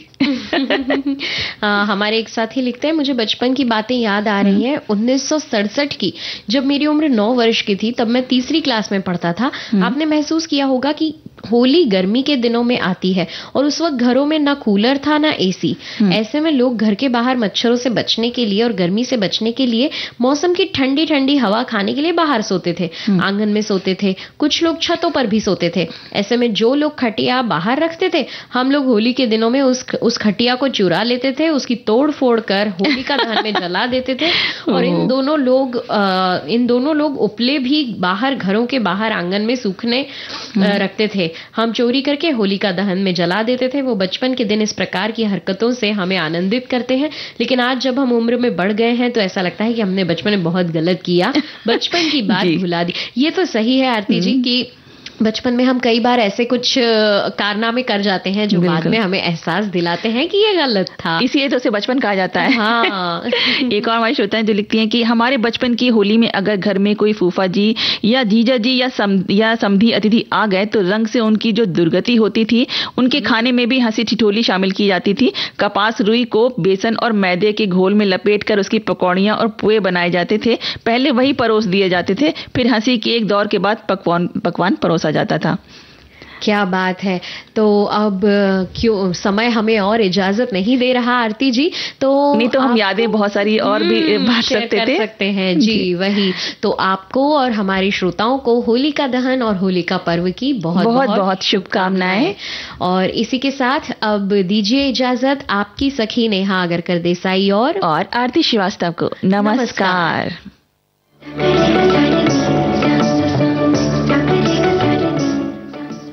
हमारे एक साथी लिखते हैं, मुझे बचपन की बातें याद आ रही हैं। 1967 की, जब मेरी उम्र 9 वर्ष की थी, तब मैं तीसरी क्लास में पढ़ता था। आपने महसूस किया होगा कि होली गर्मी के दिनों में आती है और उस वक्त घरों में ना कूलर था ना एसी। ऐसे में लोग घर के बाहर मच्छरों से बचने के लिए और गर्मी से बचने के लिए मौसम की ठंडी ठंडी हवा खाने के लिए बाहर सोते थे, आंगन में सोते थे, कुछ लोग छतों पर भी सोते थे। ऐसे में जो लोग खटिया बाहर रखते थे, हम लोग होली के दिनों में उस खटिया को चुरा लेते थे, उसकी तोड़ फोड़ कर होलिका दहन में जला देते थे। और इन दोनों लोग उपले भी बाहर, घरों के बाहर आंगन में सूखने रखते थे। हम चोरी करके होलिका दहन में जला देते थे। वो बचपन के दिन इस प्रकार की हरकतों से हमें आनंदित करते हैं, लेकिन आज जब हम उम्र में बढ़ गए हैं तो ऐसा लगता है कि हमने बचपन में बहुत गलत किया, बचपन की बात भुला दी। ये तो सही है आरती जी कि बचपन में हम कई बार ऐसे कुछ कारनामे कर जाते हैं जो बाद में हमें एहसास दिलाते हैं कि ये गलत था, इसलिए तो उसे बचपन कहा जाता है। हाँ। एक और हमारी श्रोता है जो लिखती हैं कि हमारे बचपन की होली में अगर घर में कोई फूफा जी या जीजा जी या समधी अतिथि आ गए तो रंग से उनकी जो दुर्गति होती थी, उनके खाने में भी हंसी ठिठोली शामिल की जाती थी। कपास रुई को बेसन और मैदे के घोल में लपेट कर उसकी पकौड़ियां और पुए बनाए जाते थे। पहले वही परोस दिए जाते थे, फिर हंसी के एक दौर के बाद पकवान परोसा जाता था। क्या बात है। तो अब क्यों समय हमें और इजाजत नहीं दे रहा आरती जी, तो नहीं तो हम यादें बहुत सारी और भी बांट सकते हैं जी। वही तो आपको और हमारे श्रोताओं को होलिका दहन और होलिका पर्व की बहुत बहुत, बहुत शुभकामनाएं। और इसी के साथ अब दीजिए इजाजत आपकी सखी नेहा आगरकर देसाई और आरती श्रीवास्तव को। नमस्कार।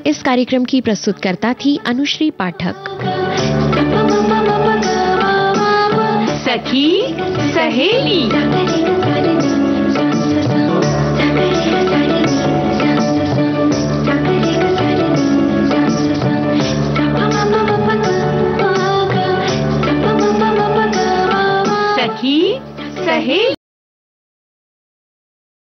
इस कार्यक्रम की प्रस्तुतकर्ता थी अनुश्री पाठक। सखी सहेली।